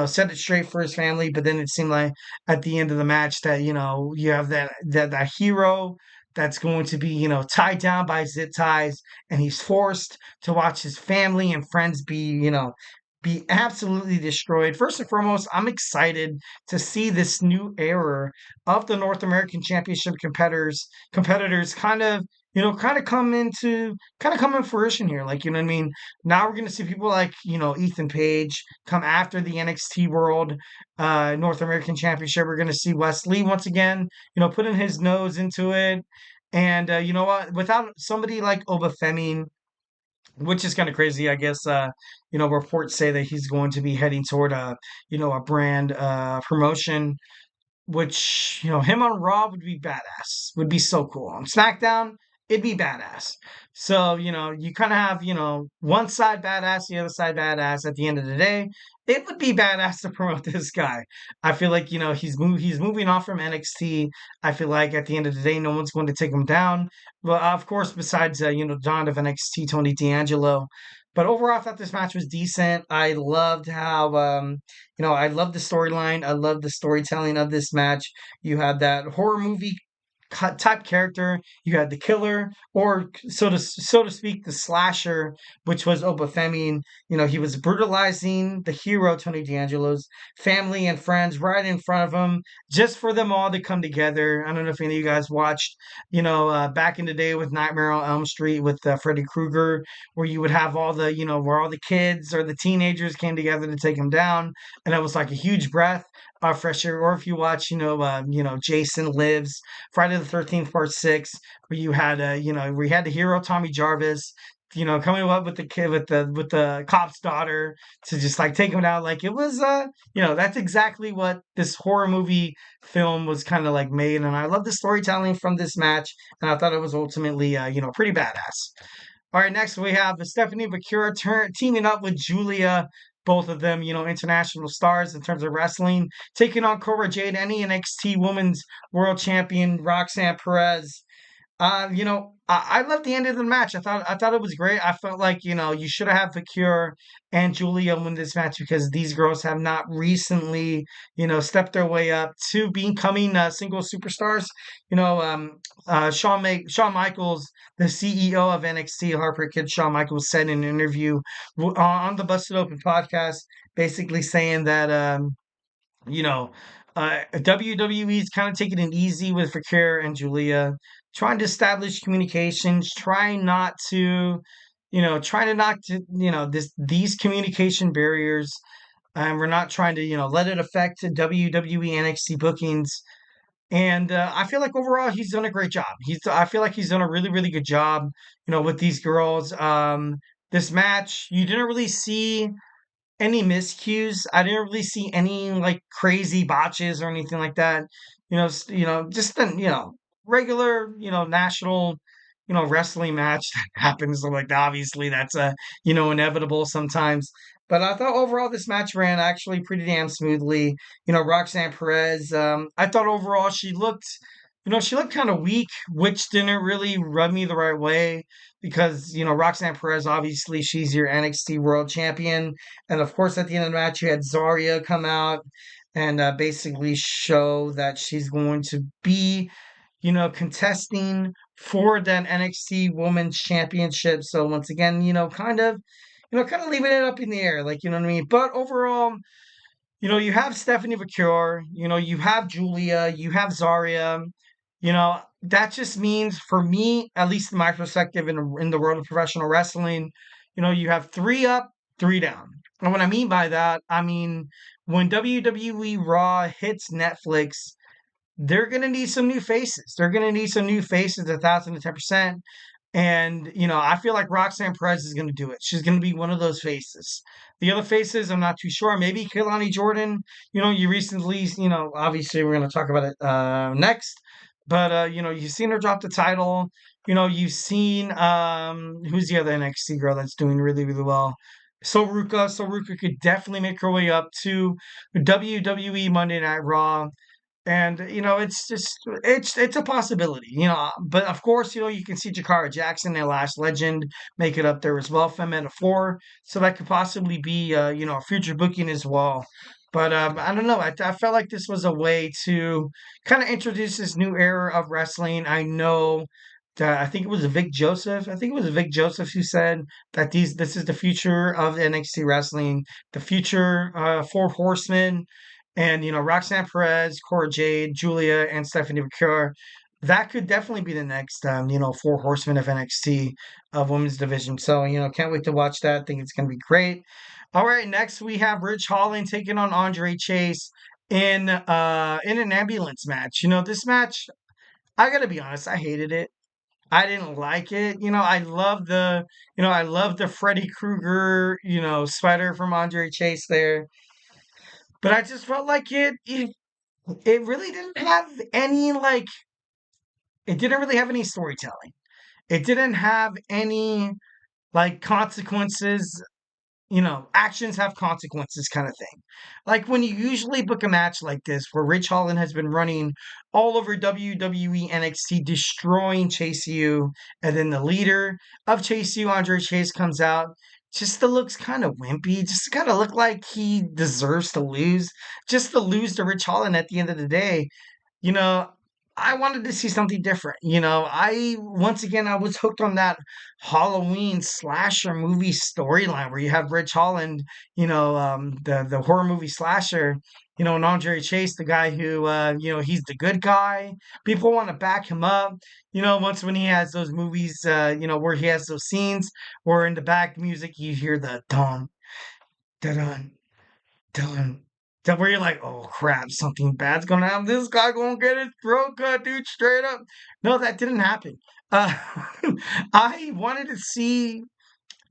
set it straight for his family, but then it seemed like at the end of the match that you have that hero that's going to be, tied down by zip ties, and he's forced to watch his family and friends be absolutely destroyed. First and foremost, I'm excited to see this new era of the North American Championship competitors kind of come in fruition here. Like, you know what I mean? Now we're gonna see people like, Ethan Page come after the NXT World North American Championship. We're gonna see Wrestli once again, putting his nose into it. And you know what? Without somebody like Obafemi, which is kind of crazy, I guess. Reports say that he's going to be heading toward a brand promotion, which him on Raw would be badass. Would be so cool. On SmackDown, it'd be badass. So you kind of have one side badass, the other side badass. At the end of the day, it would be badass to promote this guy. I feel like he's moving off from NXT. I feel like at the end of the day, no one's going to take him down. Well, of course, besides Don of NXT, Tony D'Angelo. But overall, I thought this match was decent. I loved how I love the storyline. I love the storytelling of this match. You had that horror movie type character. You had the killer, or so to speak, the slasher, which was Obafemi. He was brutalizing the hero Tony D'Angelo's family and friends right in front of him, just for them all to come together. I don't know if any of you guys watched, back in the day with Nightmare on Elm Street with Freddy Krueger, where you would have where all the kids or the teenagers came together to take him down, and it was like a huge breath fresh air. Or if you watch, Jason Lives, Friday the 13th Part 6, where you had where you had the hero Tommy Jarvis, coming up with the kid with the cop's daughter to just like take him out. Like it was that's exactly what this horror movie film was kind of like made. And I love the storytelling from this match, and I thought it was ultimately pretty badass. All right, next we have Stephanie Bakura teaming up with Julia. Both of them, international stars in terms of wrestling, taking on Cora Jade and the NXT Women's World Champion Roxanne Perez. I loved the end of the match. I thought it was great. I felt like you should have had Vicure and Julia win this match because these girls have not recently stepped their way up to becoming single superstars. Shawn Michaels, the CEO of NXT, Harper Kid Shawn Michaels, said in an interview on the Busted Open podcast, basically saying that you know, WWE's kind of taking it easy with Fakir and Julia, trying to establish communications, trying to knock these communication barriers, and we're not trying to let it affect WWE NXT bookings. And I feel like overall he's done a great job. I feel like he's done a really really good job, with these girls. This match you didn't really see any miscues. I didn't really see any like crazy botches or anything like that. Just the regular national wrestling match that happens. So like obviously that's inevitable sometimes. But I thought overall this match ran actually pretty damn smoothly. Roxanne Perez. I thought overall she looked. she looked kind of weak, which didn't really rub me the right way because, Roxanne Perez, obviously, she's your NXT World Champion. And of course, at the end of the match, you had Zarya come out and basically show that she's going to be, contesting for that NXT Women's Championship. So once again, kind of leaving it up in the air, like, you know what I mean? But overall, you have Stephanie Vacure, you have Julia, you have Zarya. That just means for me, at least in my perspective in the world of professional wrestling, you have three up, three down. And what I mean by that, I mean when WWE Raw hits Netflix, they're gonna need some new faces. They're gonna need some new faces, 1,010%. And, I feel like Roxanne Perez is going to do it. She's going to be one of those faces. The other faces, I'm not too sure. Maybe Kehlani Jordan, you recently, obviously we're going to talk about it next. But, you've seen her drop the title. You've seen, who's the other NXT girl that's doing really, really well? Soruka. Soruka could definitely make her way up to WWE Monday Night Raw. And it's just it's a possibility, but of course, you can see Jakara Jackson, their last legend, make it up there as well, Femina 4. So that could possibly be a future booking as well. But I don't know. I felt like this was a way to kind of introduce this new era of wrestling. I know that I think it was Vic Joseph. I think it was Vic Joseph who said that this is the future of NXT wrestling, the future four horsemen, and Roxanne Perez, Cora Jade, Julia, and Stephanie McCure. That could definitely be the next four horsemen of NXT of women's division. So can't wait to watch that. I think it's gonna be great. All right, next we have Rich Holland taking on Andre Chase in an ambulance match. This match, I gotta be honest, I hated it. I didn't like it. I love the Freddy Krueger, sweater from Andre Chase there. But I just felt like it really didn't have any it didn't really have any storytelling. It didn't have any consequences. Actions have consequences kind of thing. Like when you usually book a match like this where Rich Holland has been running all over WWE NXT, destroying Chase U, and then the leader of Chase U, Andre Chase, comes out. Just to looks kind of wimpy, just kind of look like he deserves to lose, just to lose to Rich Holland at the end of the day. You know, I wanted to see something different. Once again, I was hooked on that Halloween slasher movie storyline where you have Rich Holland, the horror movie slasher, and Andre Chase, the guy who, he's the good guy. People want to back him up. Once when he has those movies, where he has those scenes where in the back music you hear the dun, da dun, done. That where you're like, oh crap, something bad's gonna happen. This guy gonna get his throat cut, dude, straight up. No, that didn't happen. Uh, I wanted to see.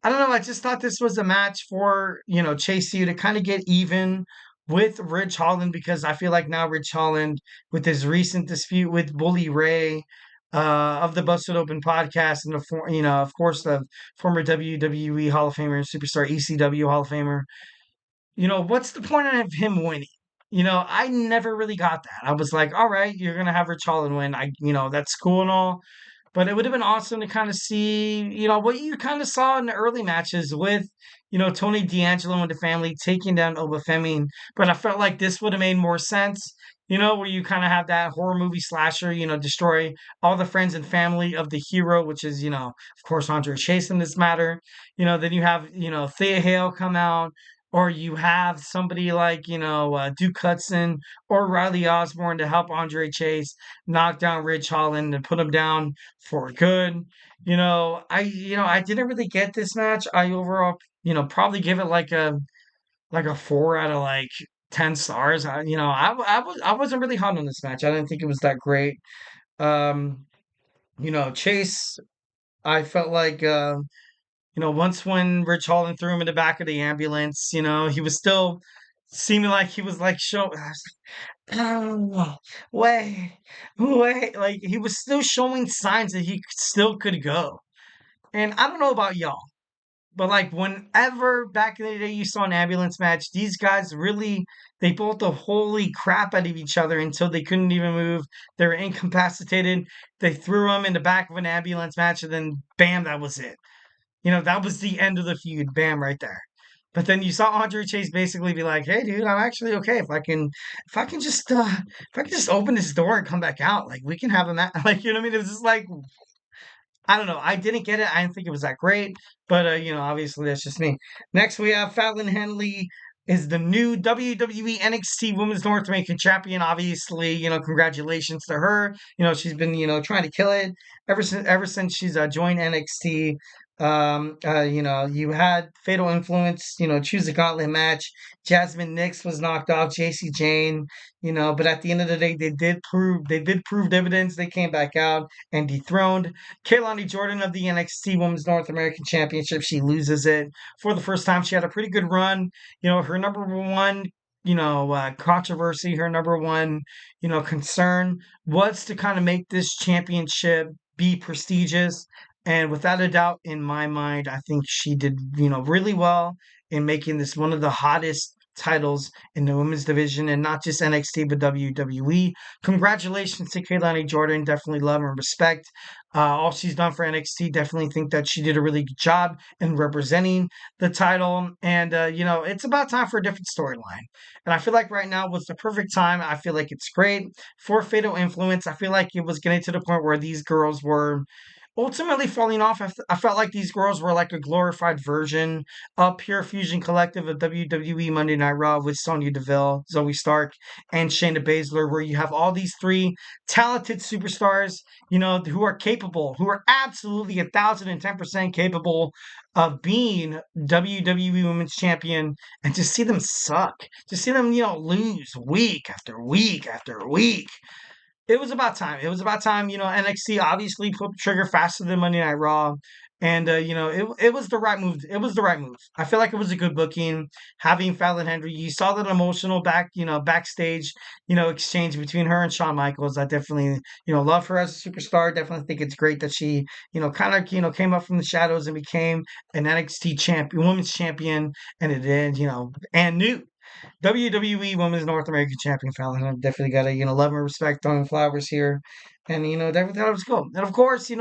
I don't know. I just thought this was a match for Chase U to kind of get even with Rich Holland because I feel like now Rich Holland, with his recent dispute with Bully Ray of the Busted Open podcast, and of course, the former WWE Hall of Famer and superstar ECW Hall of Famer. What's the point of him winning? I never really got that. I was like, all right, you're gonna have Rich Holland win. That's cool and all, but it would have been awesome to kind of see, what you kind of saw in the early matches with, Tony D'Angelo and the family taking down Obafemi. But I felt like this would have made more sense. Where you kind of have that horror movie slasher, destroy all the friends and family of the hero, which is, of course, Andre Chase in this matter. Then you have, Thea Hale come out, or you have somebody like, Duke Hudson or Riley Osborne to help Andre Chase knock down Rich Holland and put him down for good. I didn't really get this match. I overall, probably give it like a 4 out of 10 stars. I wasn't really hot on this match. I didn't think it was that great. Um, Chase, I felt like once when Rich Holland threw him in the back of the ambulance, he was still seeming like he was like show oh, wait, like he was still showing signs that he still could go. And I don't know about y'all. But like whenever back in the day you saw an ambulance match, these guys really they both the holy crap out of each other until they couldn't even move. They were incapacitated. They threw them in the back of an ambulance match, and then bam, that was it. That was the end of the feud. Bam, right there. But then you saw Andre Chase basically be like, "Hey, dude, I'm actually okay if I can just open this door and come back out. Like we can have a match. Like you know what I mean? It was just like I don't know. I didn't get it. I didn't think it was that great, but obviously that's just me. Next, we have Fallon Henley is the new WWE NXT Women's North American Champion. Obviously, congratulations to her. She's been trying to kill it ever since she's joined NXT. You had Fatal Influence. Choose a Gauntlet match. Jasmine Nix was knocked off. JC Jane. But at the end of the day, they did prove dividends. They came back out and dethroned Kaylani Jordan of the NXT Women's North American Championship. She loses it for the first time. She had a pretty good run. Her number one, controversy, her number one, concern was to kind of make this championship be prestigious. And without a doubt, in my mind, I think she did, really well in making this one of the hottest titles in the women's division and not just NXT but WWE. Congratulations to Kaylani Jordan. Definitely love and respect all she's done for NXT. Definitely think that she did a really good job in representing the title. And, it's about time for a different storyline. And I feel like right now was the perfect time. I feel like it's great for Fatal Influence. I feel like it was getting to the point where these girls were ultimately falling off. I felt like these girls were like a glorified version of Pure Fusion Collective of WWE Monday Night Raw with Sonya Deville, Zoe Stark, and Shayna Baszler, where you have all these three talented superstars, who are capable, who are absolutely 1,010% capable of being WWE Women's Champion, and just see them suck. Just see them, lose week after week after week. It was about time. It was about time. NXT obviously pulled the trigger faster than Monday Night Raw, and it was the right move. It was the right move. I feel like it was a good booking. Having Fallon Henry, you saw that emotional backstage, exchange between her and Shawn Michaels. I definitely, love her as a superstar. Definitely think it's great that she, kind of, came up from the shadows and became an NXT champion, women's champion, and it did, and new. WWE Women's North American Champion Fallon. I definitely got to, love and respect throwing flowers here. And, that was cool. And of course,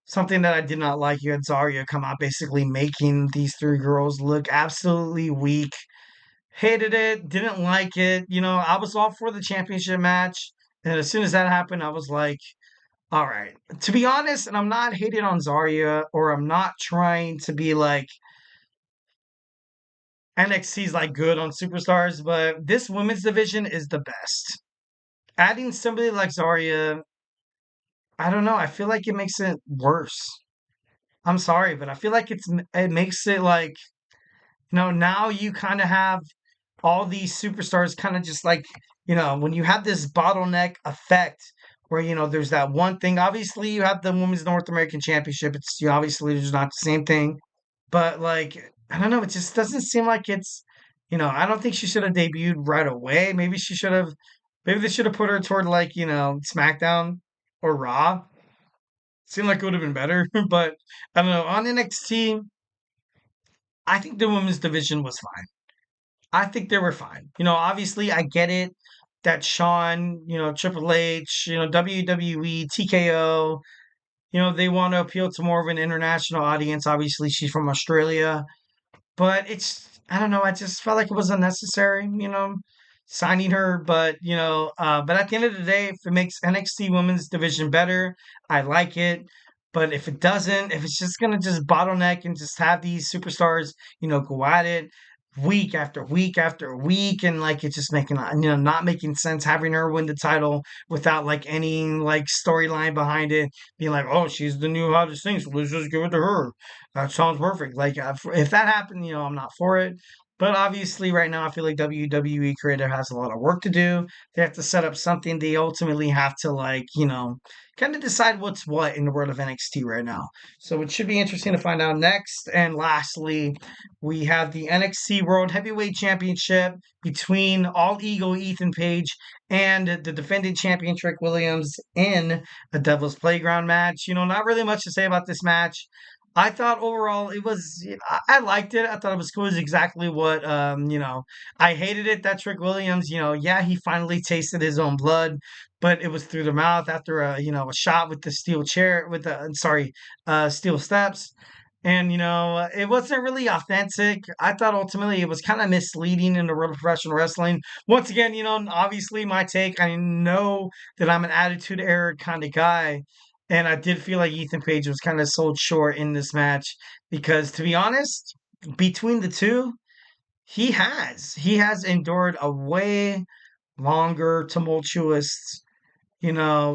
something that I did not like, you had Zarya come out basically making these three girls look absolutely weak. Hated it, didn't like it. I was all for the championship match. And as soon as that happened, I was like, all right. To be honest, and I'm not hating on Zarya, or I'm not trying to be like, NXT's like good on superstars, but this women's division is the best. Adding somebody like Zarya, I don't know. I feel like it makes it worse. I'm sorry, but I feel like it makes it like now you kind of have all these superstars kind of just like when you have this bottleneck effect where there's that one thing. Obviously, you have the Women's North American Championship. It's obviously there's not the same thing, but like I don't know, it just doesn't seem like it's I don't think she should have debuted right away. Maybe they should have put her toward like, SmackDown or Raw. Seemed like it would have been better, but I don't know. On NXT, I think the women's division was fine. I think they were fine. Obviously I get it that Shawn, Triple H, WWE, TKO, they want to appeal to more of an international audience. Obviously she's from Australia. But I don't know, I just felt like it was unnecessary, signing her. But at the end of the day, if it makes NXT Women's Division better, I like it. But if it doesn't, if it's just gonna just bottleneck and just have these superstars, go at it week after week after week, and like it's just making not making sense having her win the title without like any like storyline behind it, being like, oh, she's the new hottest thing, so let's just give it to her. That sounds perfect. Like if that happened, I'm not for it. But obviously, right now, I feel like WWE creative has a lot of work to do. They have to set up something. They ultimately have to like, kind of decide what's what in the world of NXT right now. So it should be interesting to find out next. And lastly, we have the NXT World Heavyweight Championship between All Ego Ethan Page and the defending champion Trick Williams in a Devil's Playground match. Not really much to say about this match. I thought overall it was, I liked it. I thought it was cool. It was exactly what, I hated it that Trick Williams, yeah, he finally tasted his own blood, but it was through the mouth after a shot with the steel chair, with the, sorry, steel steps. And, it wasn't really authentic. I thought ultimately it was kind of misleading in the world of professional wrestling. Once again, obviously my take, I know that I'm an attitude era kind of guy. And I did feel like Ethan Page was kind of sold short in this match because, to be honest, between the two, he has endured a way longer, tumultuous,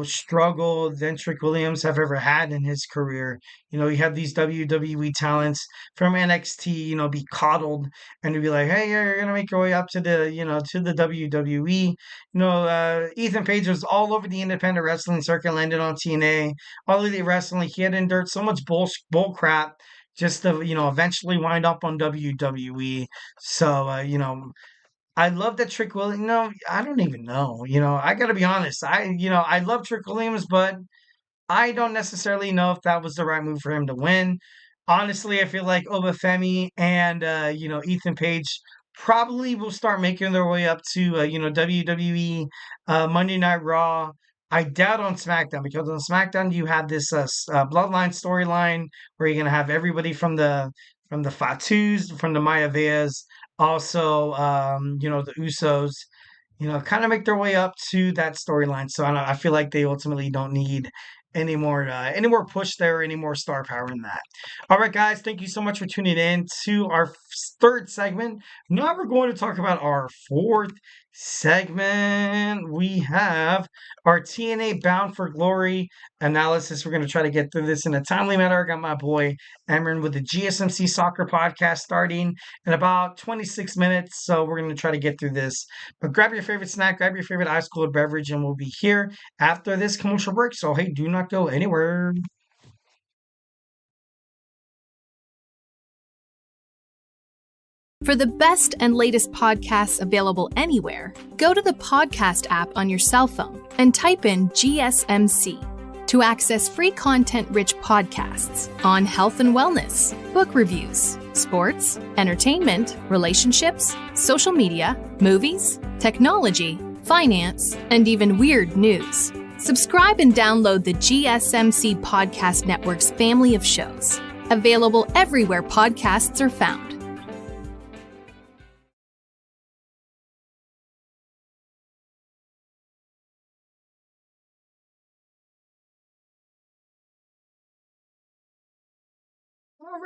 struggle than Trick Williams have ever had in his career. You have these WWE talents from NXT, be coddled and to be like, hey, yeah, you're gonna make your way up to the WWE. Ethan Page was all over the independent wrestling circuit, landed on TNA, all Elite Wrestling. He had endured so much bull crap just to, eventually wind up on WWE. So, I love that Trick Williams. No, I don't even know. I got to be honest. I love Trick Williams, but I don't necessarily know if that was the right move for him to win. Honestly, I feel like Obafemi and Ethan Page probably will start making their way up to WWE Monday Night Raw. I doubt on SmackDown because on SmackDown you have this Bloodline storyline where you're gonna have everybody from the Fatus, from the Mayaveas, also the Usos, kind of make their way up to that storyline. So I feel like they ultimately don't need any more push there, any more star power in that. All right, guys, thank you so much for tuning in to our third segment. Now we're going to talk about our fourth segment. We have our TNA Bound for Glory analysis. We're going to try to get through this in a timely manner. I got my boy Emran with the GSMC Soccer Podcast starting in about 26 minutes. So we're going to try to get through this. But grab your favorite snack, grab your favorite ice cold beverage, and we'll be here after this commercial break. So, hey, do not go anywhere. For the best and latest podcasts available anywhere, go to the podcast app on your cell phone and type in GSMC to access free content-rich podcasts on health and wellness, book reviews, sports, entertainment, relationships, social media, movies, technology, finance, and even weird news. Subscribe and download the GSMC Podcast Network's family of shows, available everywhere podcasts are found.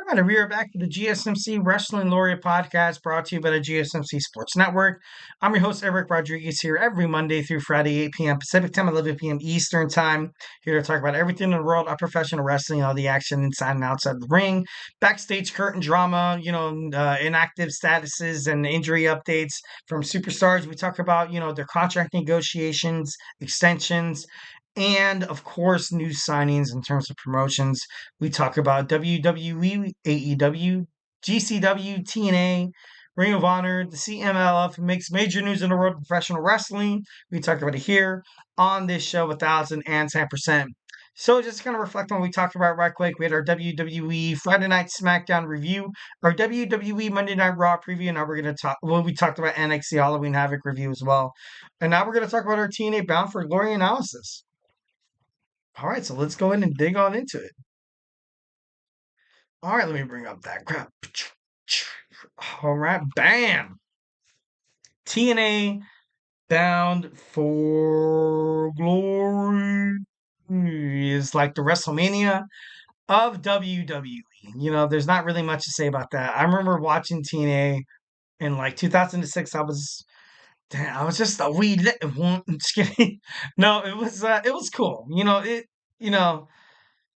All right, we are back to the GSMC Wrestling Laureate Podcast brought to you by the GSMC Sports Network. I'm your host, Eric Rodriguez, here every Monday through Friday, 8 p.m. Pacific Time, 11 p.m. Eastern Time. Here to talk about everything in the world of professional wrestling, all the action inside and outside the ring, backstage curtain drama, inactive statuses and injury updates from superstars. We talk about, their contract negotiations, extensions, and of course, new signings in terms of promotions. We talk about WWE, AEW, GCW, TNA, Ring of Honor, the CMLF makes major news in the world of professional wrestling. We talk about it here on this show, 1010%. So just kind of reflect on what we talked about right quick. We had our WWE Friday Night Smackdown review, our WWE Monday Night Raw preview, and now we're going to talk, we talked about NXT Halloween Havoc review as well. And now we're going to talk about our TNA Bound for Glory analysis. All right, so let's go ahead and dig on into it. All right, let me bring up that crap. All right, bam. TNA Bound for Glory is like the WrestleMania of WWE. There's not really much to say about that. I remember watching TNA in like 2006. I was just a wee little one. Just kidding. No, it was cool.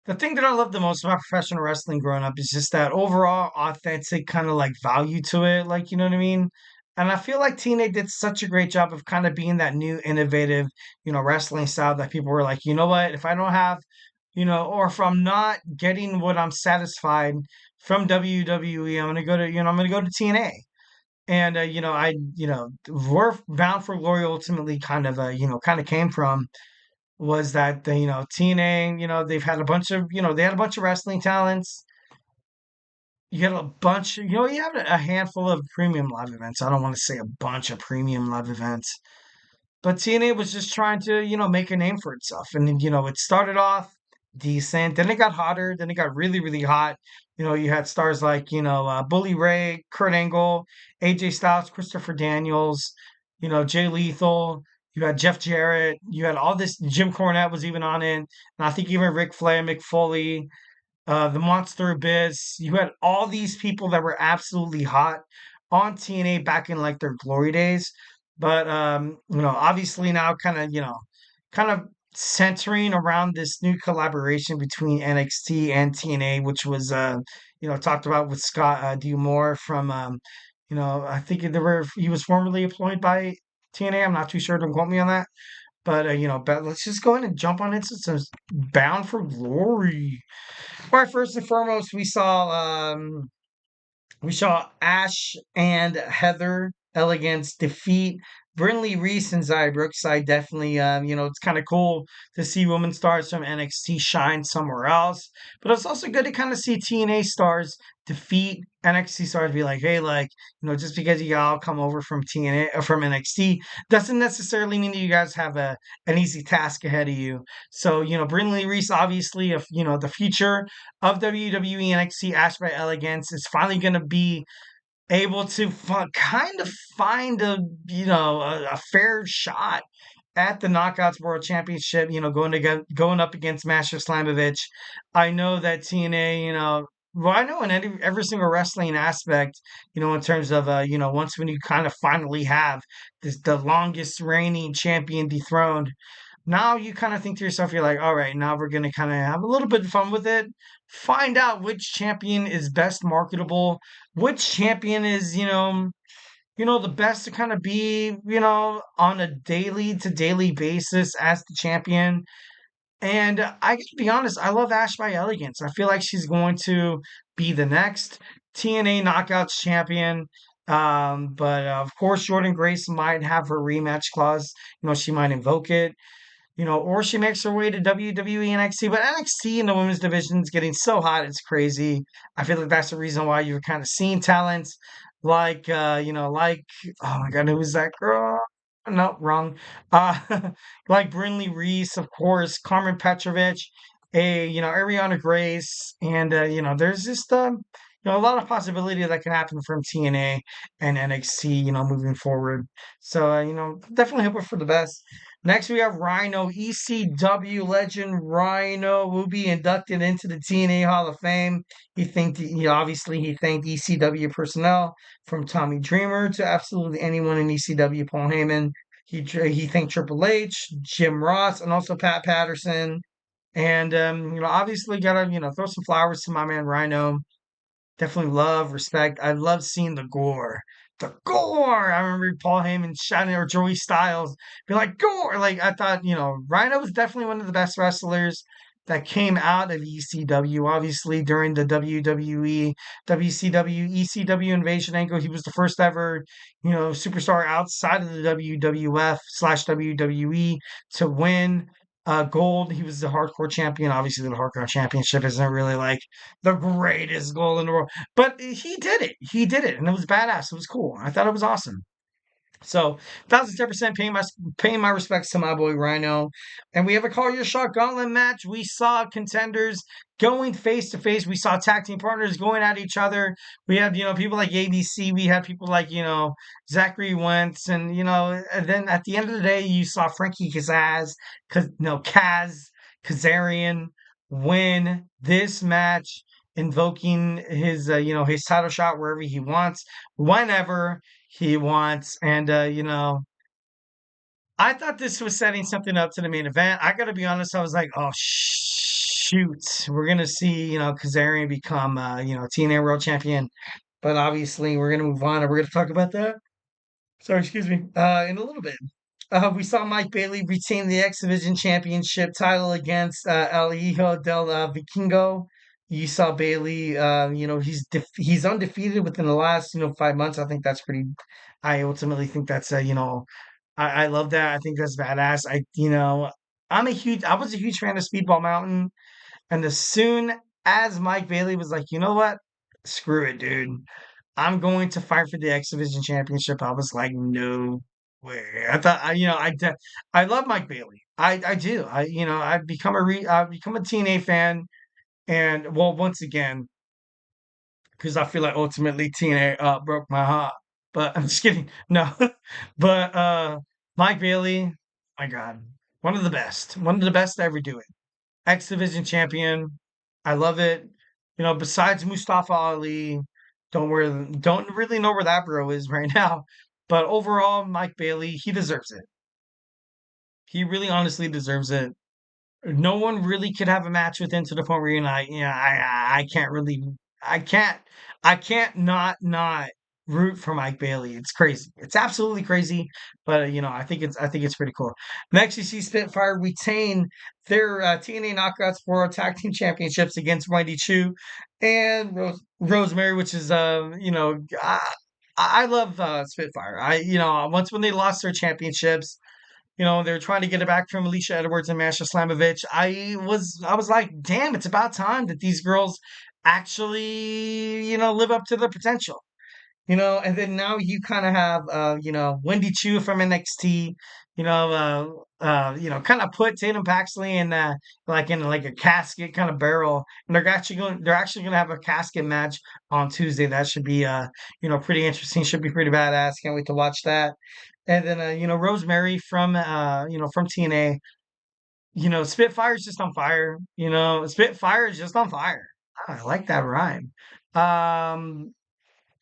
The thing that I love the most about professional wrestling growing up is just that overall authentic kind of like value to it. Like, you know what I mean? And I feel like TNA did such a great job of kind of being that new innovative, wrestling style that people were like, you know what, if I don't have, or if I'm not getting what I'm satisfied from WWE, I'm gonna go to TNA. And where Bound for Glory ultimately kind of came from was that TNA, they've had a bunch of, they had a bunch of wrestling talents, you had a bunch, you have a handful of premium live events. I don't want to say a bunch of premium live events, but TNA was just trying to, make a name for itself. And then, it started off decent. Then it got hotter. Then it got really, really hot. You had stars like, Bully Ray, Kurt Angle, AJ Styles, Christopher Daniels, Jay Lethal. You had Jeff Jarrett. You had all this. Jim Cornette was even on it. And I think even Ric Flair, Mick Foley, the Monster Abyss. You had all these people that were absolutely hot on TNA back in like their glory days. But obviously now kind of centering around this new collaboration between NXT and TNA, which was talked about with Scott D'Amore from I think he was formerly employed by TNA. I'm not too sure. Don't quote me on that. But but let's just go ahead and jump on into some Bound for Glory. All right, first and foremost, we saw Ash and Heather Elegance defeat Brinley Reese and Zaya Brooks. I definitely, it's kind of cool to see women stars from NXT shine somewhere else. But it's also good to kind of see TNA stars defeat NXT stars. Be like, hey, like, just because you all come over from TNA or from NXT doesn't necessarily mean that you guys have an easy task ahead of you. So, Brinley Reese, obviously, if the future of WWE NXT Ash by Elegance is finally going to be able to kind of find a fair shot at the Knockouts World Championship. Going up against Master Slamovich. I know that TNA, well, I know in every single wrestling aspect, in terms of once when you kind of finally have the longest reigning champion dethroned, now you kind of think to yourself, you're like, all right, now we're going to kind of have a little bit of fun with it. Find out which champion is best marketable, which champion is, the best to kind of be, on a daily to daily basis as the champion. And I gotta be honest, I love Ash by Elegance. I feel like she's going to be the next TNA Knockouts champion. But of course, Jordan Grace might have her rematch clause. She might invoke it, or she makes her way to WWE NXT. But NXT in the women's division is getting so hot, it's crazy. I feel like that's the reason why you're kind of seeing talents like, oh my God, who was that girl? No, wrong. Uh, like Brinley Reese, of course, Carmen Petrovich, Ariana Grace, and there's just a lot of possibility that can happen from TNA and NXT, moving forward. So, definitely hoping for the best. Next, we have Rhino, ECW legend Rhino will be inducted into the TNA Hall of Fame. Obviously he thanked ECW personnel from Tommy Dreamer to absolutely anyone in ECW, Paul Heyman. He thanked Triple H, Jim Ross, and also Pat Patterson. And obviously gotta throw some flowers to my man Rhino. Definitely love, respect. I love seeing the gore. The gore! I remember Paul Heyman shouting or Joey Styles be like, gore! Like, I thought, Rhino was definitely one of the best wrestlers that came out of ECW. Obviously, during the WWE, WCW, ECW invasion angle, he was the first ever, superstar outside of the WWF/WWE to win gold. He was the hardcore champion. Obviously, the hardcore championship isn't really like the greatest goal in the world, but he did it. He did it, and it was badass. It was cool. I thought it was awesome. So, 1010% paying my respects to my boy Rhino. And we have a Call Your Shot Gauntlet match. We saw contenders going face to face. We saw tag team partners going at each other. We had, people like ABC. We had people like, Zachary Wentz. And, and then at the end of the day, you saw Frankie Kazarian win this match, invoking his, his title shot wherever he wants, whenever he wants. And, I thought this was setting something up to the main event. I got to be honest. I was like, oh, shoot. We're going to see, Kazarian become, TNA World Champion. But obviously, we're going to move on and we're going to talk about that. Sorry, excuse me. In a little bit. We saw Mike Bailey retain the X Division Championship title against El Hijo del Vikingo. You saw Bailey. He's undefeated within the last 5 months. I think that's pretty. I ultimately think that's I love that. I think that's badass. I was a huge fan of Speedball Mountain, and as soon as Mike Bailey was like, you know what? Screw it, dude. I'm going to fight for the X Division Championship. I was like, no way. I thought, I love Mike Bailey. I do. I've become a TNA fan, and well, once again, because I feel like ultimately TNA broke my heart. But I'm just kidding. No, but Mike Bailey, my God, one of the best to ever do it. X Division champion. I love it. Besides Mustafa Ali, don't really know where that bro is right now. But overall, Mike Bailey, he deserves it. He really honestly deserves it. No one really could have a match with him to the point where you're like, yeah, I can't really, I can't, I can't not root for Mike Bailey. It's crazy. It's absolutely crazy. But I think it's pretty cool. Next, you see Spitfire retain their TNA Knockouts for Tag Team Championships against Wendy Chu and Rosemary, which is I love Spitfire. Once when they lost their championships. They're trying to get it back from Alicia Edwards and Masha Slamovich. I was like, damn, it's about time that these girls actually, live up to their potential. And then now you kind of have, Wendy Chu from NXT, kind of put Tatum Paxley in, like a casket kind of barrel, and they're actually going to have a casket match on Tuesday. That should be, pretty interesting. Should be pretty badass. Can't wait to watch that. And then, Rosemary from TNA, Spitfire's just on fire. Spitfire is just on fire. I like that rhyme. Um,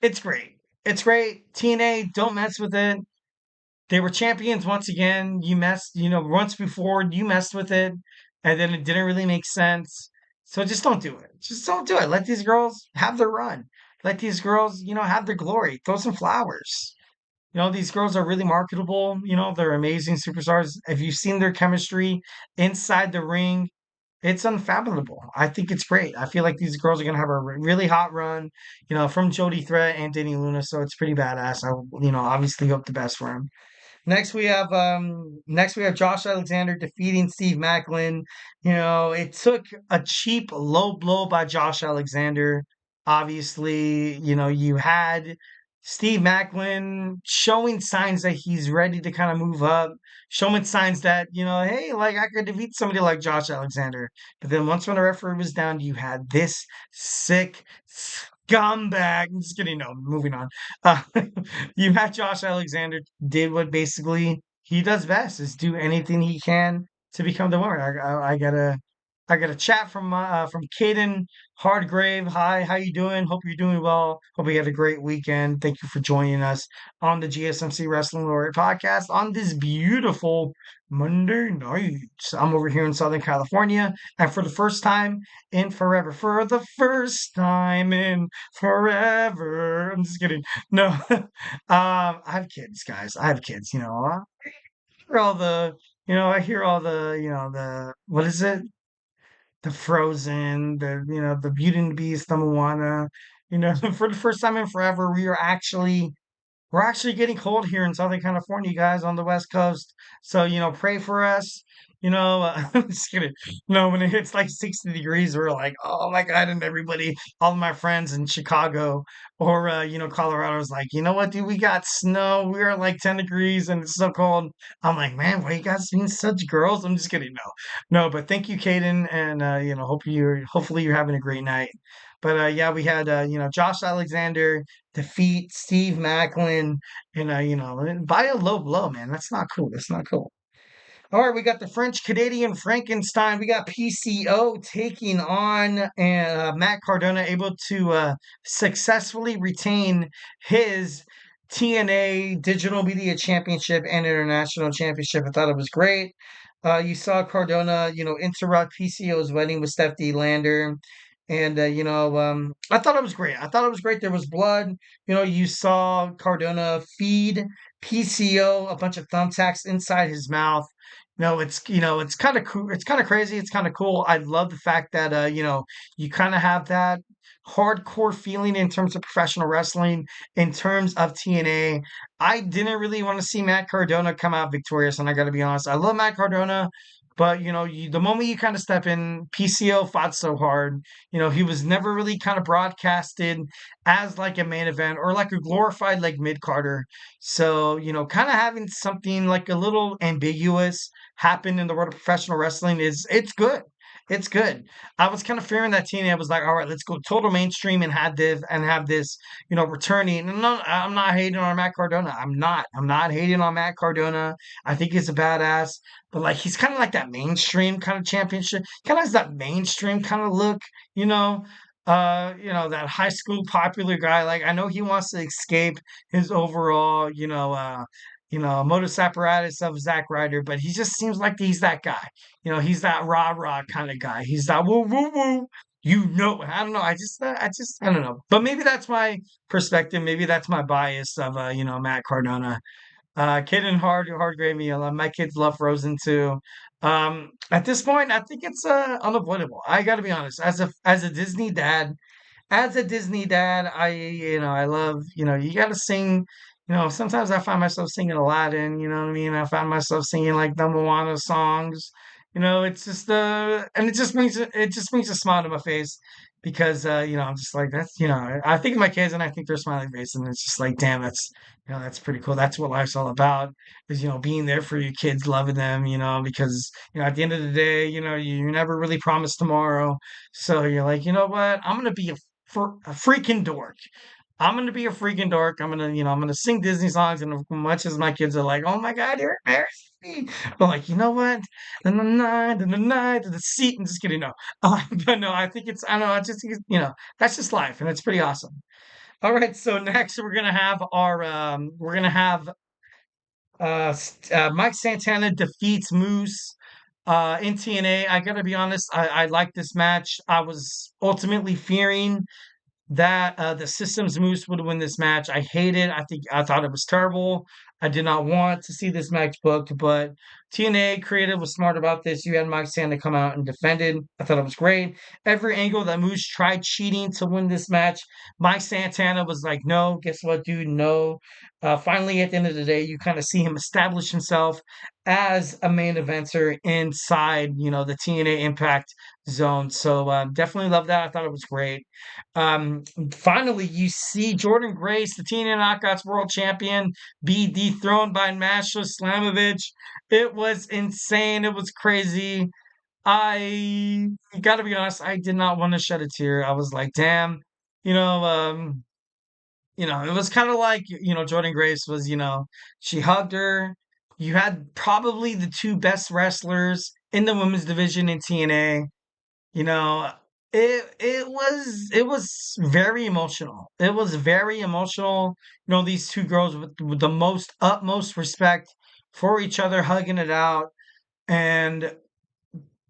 it's great. It's great. TNA, don't mess with it. They were champions once again. Once before, you messed with it, and then it didn't really make sense. So just don't do it. Just don't do it. Let these girls have their run. Let these girls, have their glory. Throw some flowers. These girls are really marketable. They're amazing superstars. If you've seen their chemistry inside the ring, it's unfathomable. I think it's great. I feel like these girls are gonna have a really hot run, from Jody Threat and Danny Luna. So it's pretty badass. Obviously hope the best for him. Next we have Josh Alexander defeating Steve Macklin. It took a cheap low blow by Josh Alexander. Obviously, you had Steve Macklin showing signs that he's ready to kind of move up, showing signs that, hey, like I could defeat somebody like Josh Alexander. But then once when the referee was down, you had this sick scumbag. I'm just kidding. No, moving on. Uh, you had Josh Alexander did what basically he does best is do anything he can to become the winner. I got a chat from Caden Hardgrave. Hi, how you doing? Hope you're doing well. Hope you had a great weekend. Thank you for joining us on the GSMC Wrestling Lord podcast on this beautiful Monday night. I'm over here in Southern California, and for the first time in forever. I'm just kidding. No, I have kids, guys. I have kids. Hear all the, I hear all the, the what is it? The Frozen, the Beauty and the Beast, the Moana. For the first time in forever, we're actually getting cold here in Southern California, guys, on the West Coast. So, pray for us. I'm just kidding. No, when it hits like 60 degrees, we're like, oh my God. And everybody, all of my friends in Chicago or, Colorado is like, you know what, dude, we got snow. We're at like 10 degrees and it's so cold. I'm like, man, why you guys being such girls? I'm just kidding. No, but thank you, Caden. And, hopefully you're having a great night. But, yeah, we had, Josh Alexander defeat Steve Macklin and by a low blow, man. That's not cool. That's not cool. All right, we got the French Canadian Frankenstein. We got PCO taking on Matt Cardona, able to successfully retain his TNA Digital Media Championship and International Championship. I thought it was great. You saw Cardona, interrupt PCO's wedding with Stephanie Lander. And, I thought it was great. I thought it was great. There was blood. You saw Cardona feed PCO a bunch of thumbtacks inside his mouth. It's kind of cool. It's kind of crazy. It's kind of cool. I love the fact that, you kind of have that hardcore feeling in terms of professional wrestling, in terms of TNA. I didn't really want to see Matt Cardona come out victorious, and I got to be honest. I love Matt Cardona, But the moment you kind of step in, PCO fought so hard. He was never really kind of broadcasted as like a main event or like a glorified like mid Carter. So kind of having something like a little ambiguous happen in the world of professional wrestling it's good. It's good. I was kind of fearing that TNA was like, all right, let's go total mainstream and have this, returning. And no, I'm not hating on Matt Cardona. I'm not. I'm not hating on Matt Cardona. I think he's a badass, but like he's kind of like that mainstream kind of championship, kind of has that mainstream kind of look, you know. That high school popular guy. Like I know he wants to escape his overall, modus apparatus of Zack Ryder, but he just seems like he's that guy. He's that rah rah kind of guy. He's that woo woo woo. I don't know. I don't know. But maybe that's my perspective. Maybe that's my bias of, Matt Cardona. Kid and hard gravy. My kids love Frozen too. At this point, I think it's unavoidable. I got to be honest. As a Disney dad, I love, you got to sing. Sometimes I find myself singing Aladdin. You know what I mean? I find myself singing like the Moana songs. It's just and it just brings a smile to my face because I'm just like that's I think of my kids and I think they're smiling face and it's just like damn that's pretty cool. That's what life's all about is being there for your kids, loving them. Because at the end of the day, you never really promise tomorrow, so you're like what I'm gonna be a freaking dork. I'm gonna be a freaking dork. I'm gonna sing Disney songs, and as much as my kids are like, "Oh my God, you're embarrassing me," I'm like, you know what? The seat. I'm just kidding. No, but no, I don't know. I just think that's just life, and it's pretty awesome. All right, so next we're gonna have Mike Santana defeats Moose. In TNA, I gotta be honest, I like this match. I was ultimately fearing that the Systems Moose would win this match. I thought it was terrible. I did not want to see this match booked, but TNA Creative was smart about this. You had Mike Sanders come out and defended. I thought it was great. Every angle that Moose tried cheating to win this match, Mike Santana was like, no, guess what, dude? No. Finally, at the end of the day, you kind of see him establish himself as a main eventer inside, the TNA Impact zone. So definitely love that. I thought it was great. Finally, you see Jordan Grace, the TNA Knockouts World Champion, be dethroned by Masha Slamovich. It was insane. It was crazy. I gotta be honest, I did not want to shed a tear. I was like, damn, you know, um, it was kind of like, Jordan Grace was, she hugged her. You had probably the two best wrestlers in the women's division in TNA. You know, it was very emotional. It was very emotional. These two girls with the most utmost respect for each other, hugging it out. And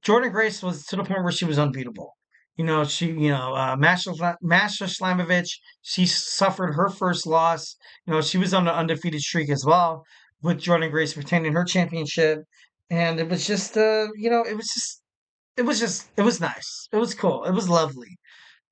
Jordan Grace was to the point where she was unbeatable. Masha Slamovich, she suffered her first loss. She was on an undefeated streak as well, with Jordan Grace retaining her championship. And it was just, it was nice. It was cool. It was lovely.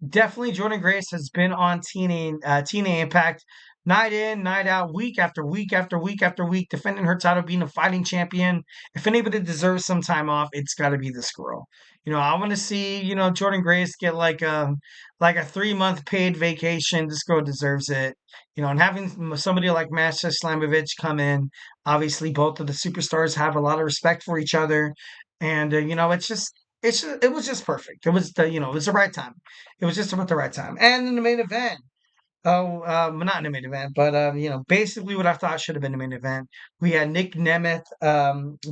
Definitely Jordan Grace has been on TNA Impact night in, night out, week after week after week after week, defending her title, being a fighting champion. If anybody deserves some time off, it's got to be this girl. I want to see Jordan Grace get like a 3 month paid vacation. This girl deserves it. And having somebody like Masha Slamovich come in, obviously both of the superstars have a lot of respect for each other, and it was just perfect. It was the right time. It was just about the right time. And in the main event, well, not in the main event, but basically what I thought should have been the main event. We had Nick Nemeth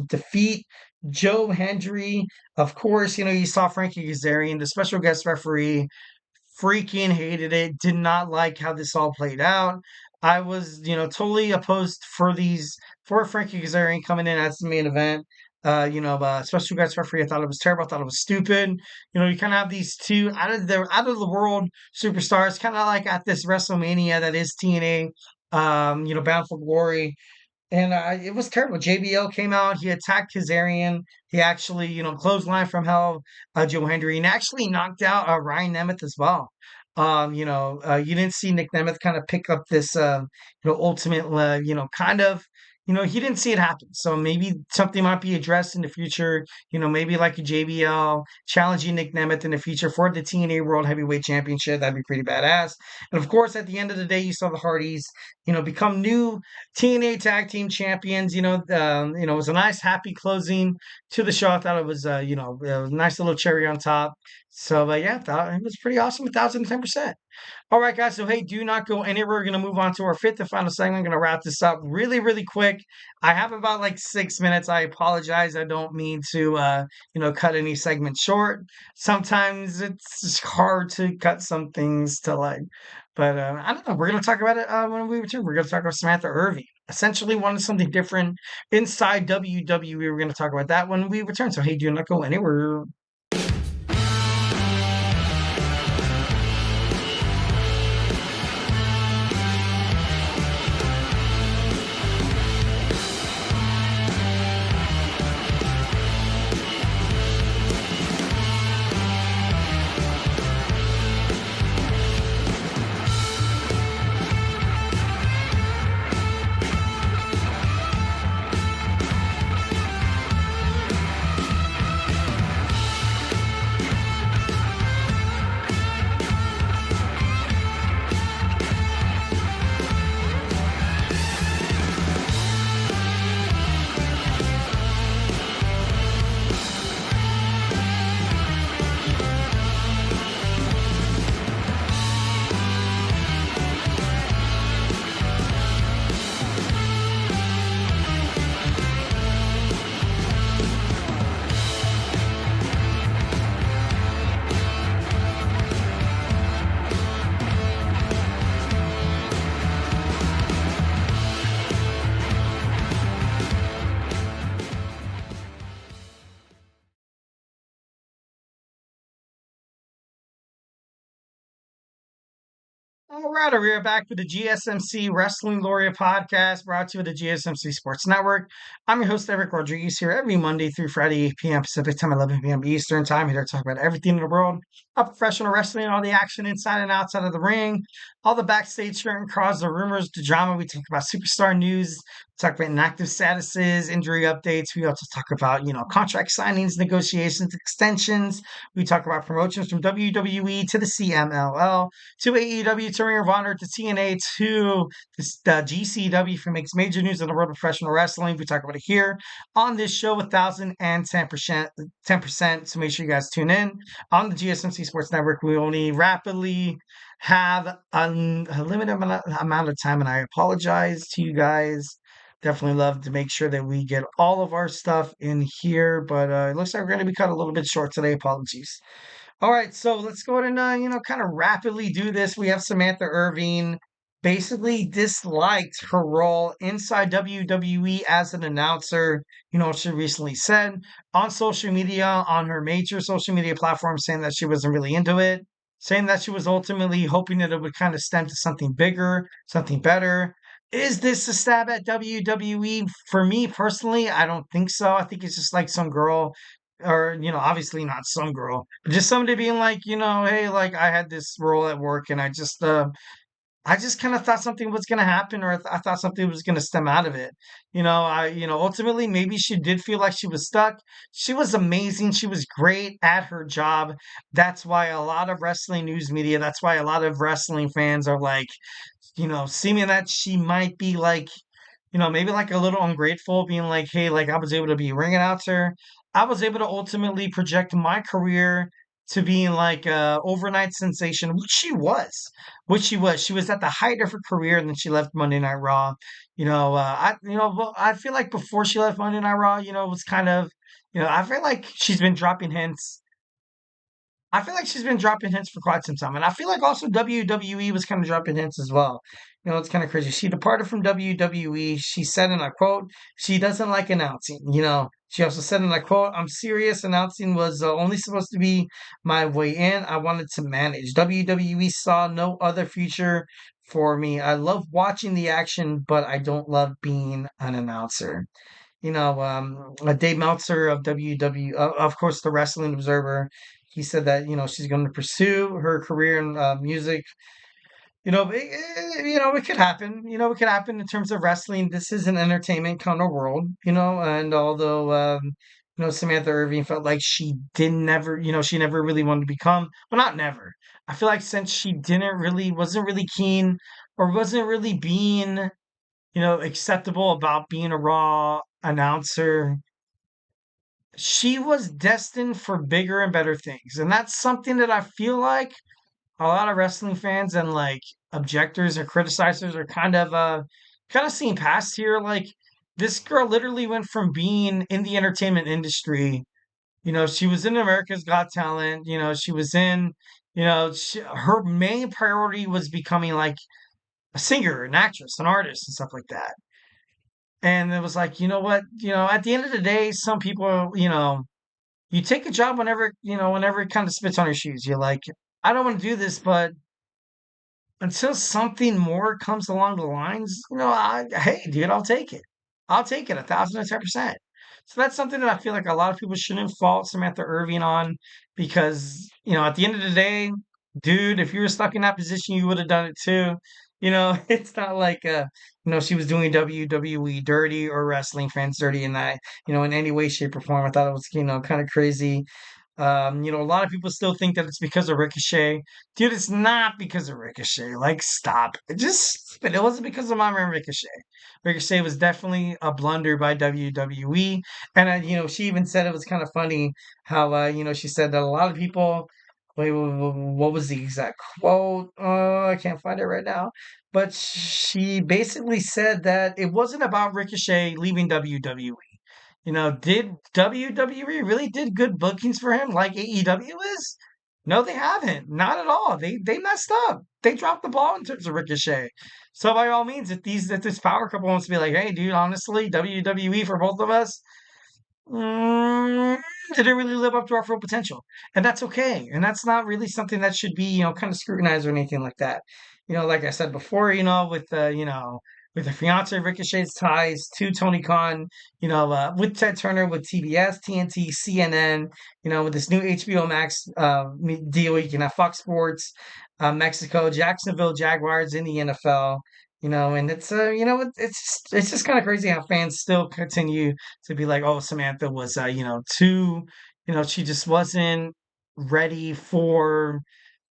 defeat Joe Hendry. Of course, you saw Frankie Kazarian, the special guest referee, freaking hated it. Did not like how this all played out. I was, totally opposed for Frankie Kazarian coming in as the main event. Special guest referee. I thought it was terrible. I thought it was stupid. You kind of have these two out of the world superstars, kind of like at this WrestleMania that is TNA. Bound for Glory. And it was terrible. JBL came out. He attacked Kazarian. He actually, clothesline from hell, Joe Hendry, and actually knocked out Ryan Nemeth as well. You didn't see Nick Nemeth kind of pick up this, ultimate, kind of. he didn't see it happen. So maybe something might be addressed in the future. Maybe like a JBL challenging Nick Nemeth in the future for the TNA World Heavyweight Championship. That'd be pretty badass. And of course, at the end of the day, you saw the Hardys, become new TNA Tag Team Champions. It was a nice, happy closing to the show. I thought it was, it was a nice little cherry on top. So, yeah, I thought it was pretty awesome. 1,010%. All right, guys. So, hey, do not go anywhere. We're going to move on to our fifth and final segment. I'm going to wrap this up really, really quick. I have about like 6 minutes. I apologize. I don't mean to, cut any segment short. Sometimes it's just hard to cut some things to like, but I don't know. We're going to talk about it when we return. We're going to talk about Samantha Irving. Essentially, wanted something different inside WWE. We're going to talk about that when we return. So, hey, do not go anywhere. All right, we are back with the GSMC Wrestling Gloria podcast brought to you by the GSMC Sports Network. I'm your host, Eric Rodriguez, here every Monday through Friday, 8 p.m. Pacific Time, 11 p.m. Eastern Time. Here to talk about everything in the world of professional wrestling, all the action inside and outside of the ring, all the backstage curtain calls, the rumors, the drama. We talk about superstar news, talk about inactive statuses, injury updates. We also talk about, contract signings, negotiations, extensions. We talk about promotions from WWE to the CMLL to AEW to Ring of Honor to TNA to the GCW for makes major news in the world of professional wrestling. We talk about it here on this show, 1,010%, 10%. So make sure you guys tune in on the GSMC Sports Network. We only rapidly have a limited amount of time, and I apologize to you guys. Definitely love to make sure that we get all of our stuff in here, but it looks like we're going to be cut a little bit short today. Apologies. All right, so let's go ahead and kind of rapidly do this. We have Samantha Irving basically disliked her role inside WWE as an announcer. She recently said on social media, on her major social media platforms, saying that she wasn't really into it, saying that she was ultimately hoping that it would kind of stem to something bigger, something better. Is this a stab at WWE? For me personally, I don't think so. I think it's just like some girl, or, obviously not some girl, but just somebody being like, hey, like I had this role at work and I just kind of thought something was going to happen, or I thought something was going to stem out of it. Ultimately, maybe she did feel like she was stuck. She was amazing. She was great at her job. That's why a lot of wrestling news media, that's why a lot of wrestling fans are like, seeming that she might be like, maybe like a little ungrateful, being like, hey, like I was able to be a ring announcer. I was able to ultimately project my career to being like a overnight sensation, which she was. Which she was. She was at the height of her career, and then she left Monday Night Raw. I feel like before she left Monday Night Raw, it was kind of, I feel like she's been dropping hints. I feel like she's been dropping hints for quite some time. And I feel like also WWE was kind of dropping hints as well. It's kind of crazy. She departed from WWE. She said, and I quote, she doesn't like announcing. She also said, and I quote, I'm serious. Announcing was only supposed to be my way in. I wanted to manage. WWE saw no other future for me. I love watching the action, but I don't love being an announcer. Dave Meltzer of WW, of course, the Wrestling Observer, he said that, she's going to pursue her career in music It could happen. It could happen in terms of wrestling. This is an entertainment kind of world, and although, Samantha Irving felt like she never really wanted to become, well, not never. I feel like since she wasn't really keen or wasn't really being, acceptable about being a Raw announcer, she was destined for bigger and better things. And that's something that I feel like a lot of wrestling fans and like objectors or criticizers are kind of seeing past here. Like this girl literally went from being in the entertainment industry, she was in America's Got Talent, she was in, her main priority was becoming like a singer, an actress, an artist, and stuff like that. And it was like, you know what, at the end of the day, some people, you take a job whenever it kind of spits on your shoes. You're like, I don't want to do this, but until something more comes along the lines, hey, dude, I'll take it. I'll take it 1,010%. So that's something that I feel like a lot of people shouldn't fault Samantha Irving on because, at the end of the day, dude, if you were stuck in that position, you would have done it too. It's not like, she was doing WWE dirty or wrestling fans dirty in that, in any way, shape, or form. I thought it was, kind of crazy. A lot of people still think that it's because of Ricochet. Dude, it's not because of Ricochet. Like, stop. It wasn't because of my man Ricochet. Ricochet was definitely a blunder by WWE. And, she even said it was kind of funny how, she said that a lot of people. Wait, what was the exact quote? I can't find it right now. But she basically said that it wasn't about Ricochet leaving WWE. Did WWE really did good bookings for him like AEW is? No, they haven't. Not at all. They messed up. They dropped the ball in terms of Ricochet. So by all means, if this power couple wants to be like, hey, dude, honestly, WWE for both of us, mm, didn't really live up to our full potential, and that's okay. And that's not really something that should be, kind of scrutinized or anything like that. Like I said before, with the fiance Ricochet's ties to Tony Khan, with Ted Turner, with TBS, TNT, CNN, with this new HBO Max deal, you can have Fox Sports, Mexico, Jacksonville Jaguars in the NFL. And it's just kind of crazy how fans still continue to be like, oh, Samantha was, too, she just wasn't ready for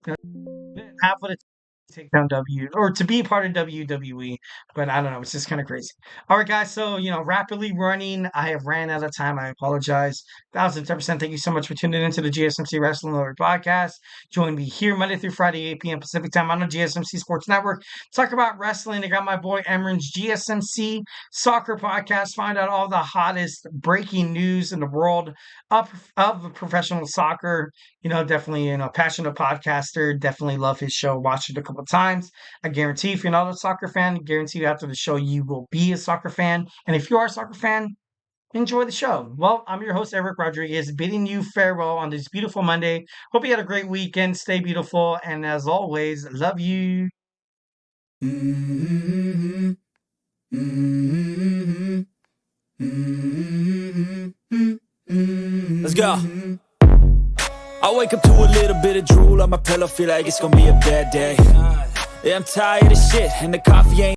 have what it takes to take down or to be part of WWE. But I don't know, it's just kind of crazy. All right, guys. So rapidly running. I have ran out of time. I apologize. 1,010%. Thank you so much for tuning into the GSMC Wrestling Lover podcast. Join me here Monday through Friday, 8 p.m. Pacific time on the GSMC Sports Network. Talk about wrestling. I got my boy Emran's GSMC Soccer podcast. Find out all the hottest breaking news in the world of professional soccer. Definitely, passionate podcaster. Definitely love his show. Watched it a couple times. I guarantee if you're not a soccer fan, I guarantee you after the show, you will be a soccer fan. And if you are a soccer fan, enjoy the show. Well, I'm your host, Eric Rodriguez, bidding you farewell on this beautiful Monday. Hope you had a great weekend. Stay beautiful. And as always, love you. Mm-hmm. Mm-hmm. Mm-hmm. Let's go. I wake up to a little bit of drool on my pillow, feel like it's gonna be a bad day. Yeah, I'm tired of shit, and the coffee ain't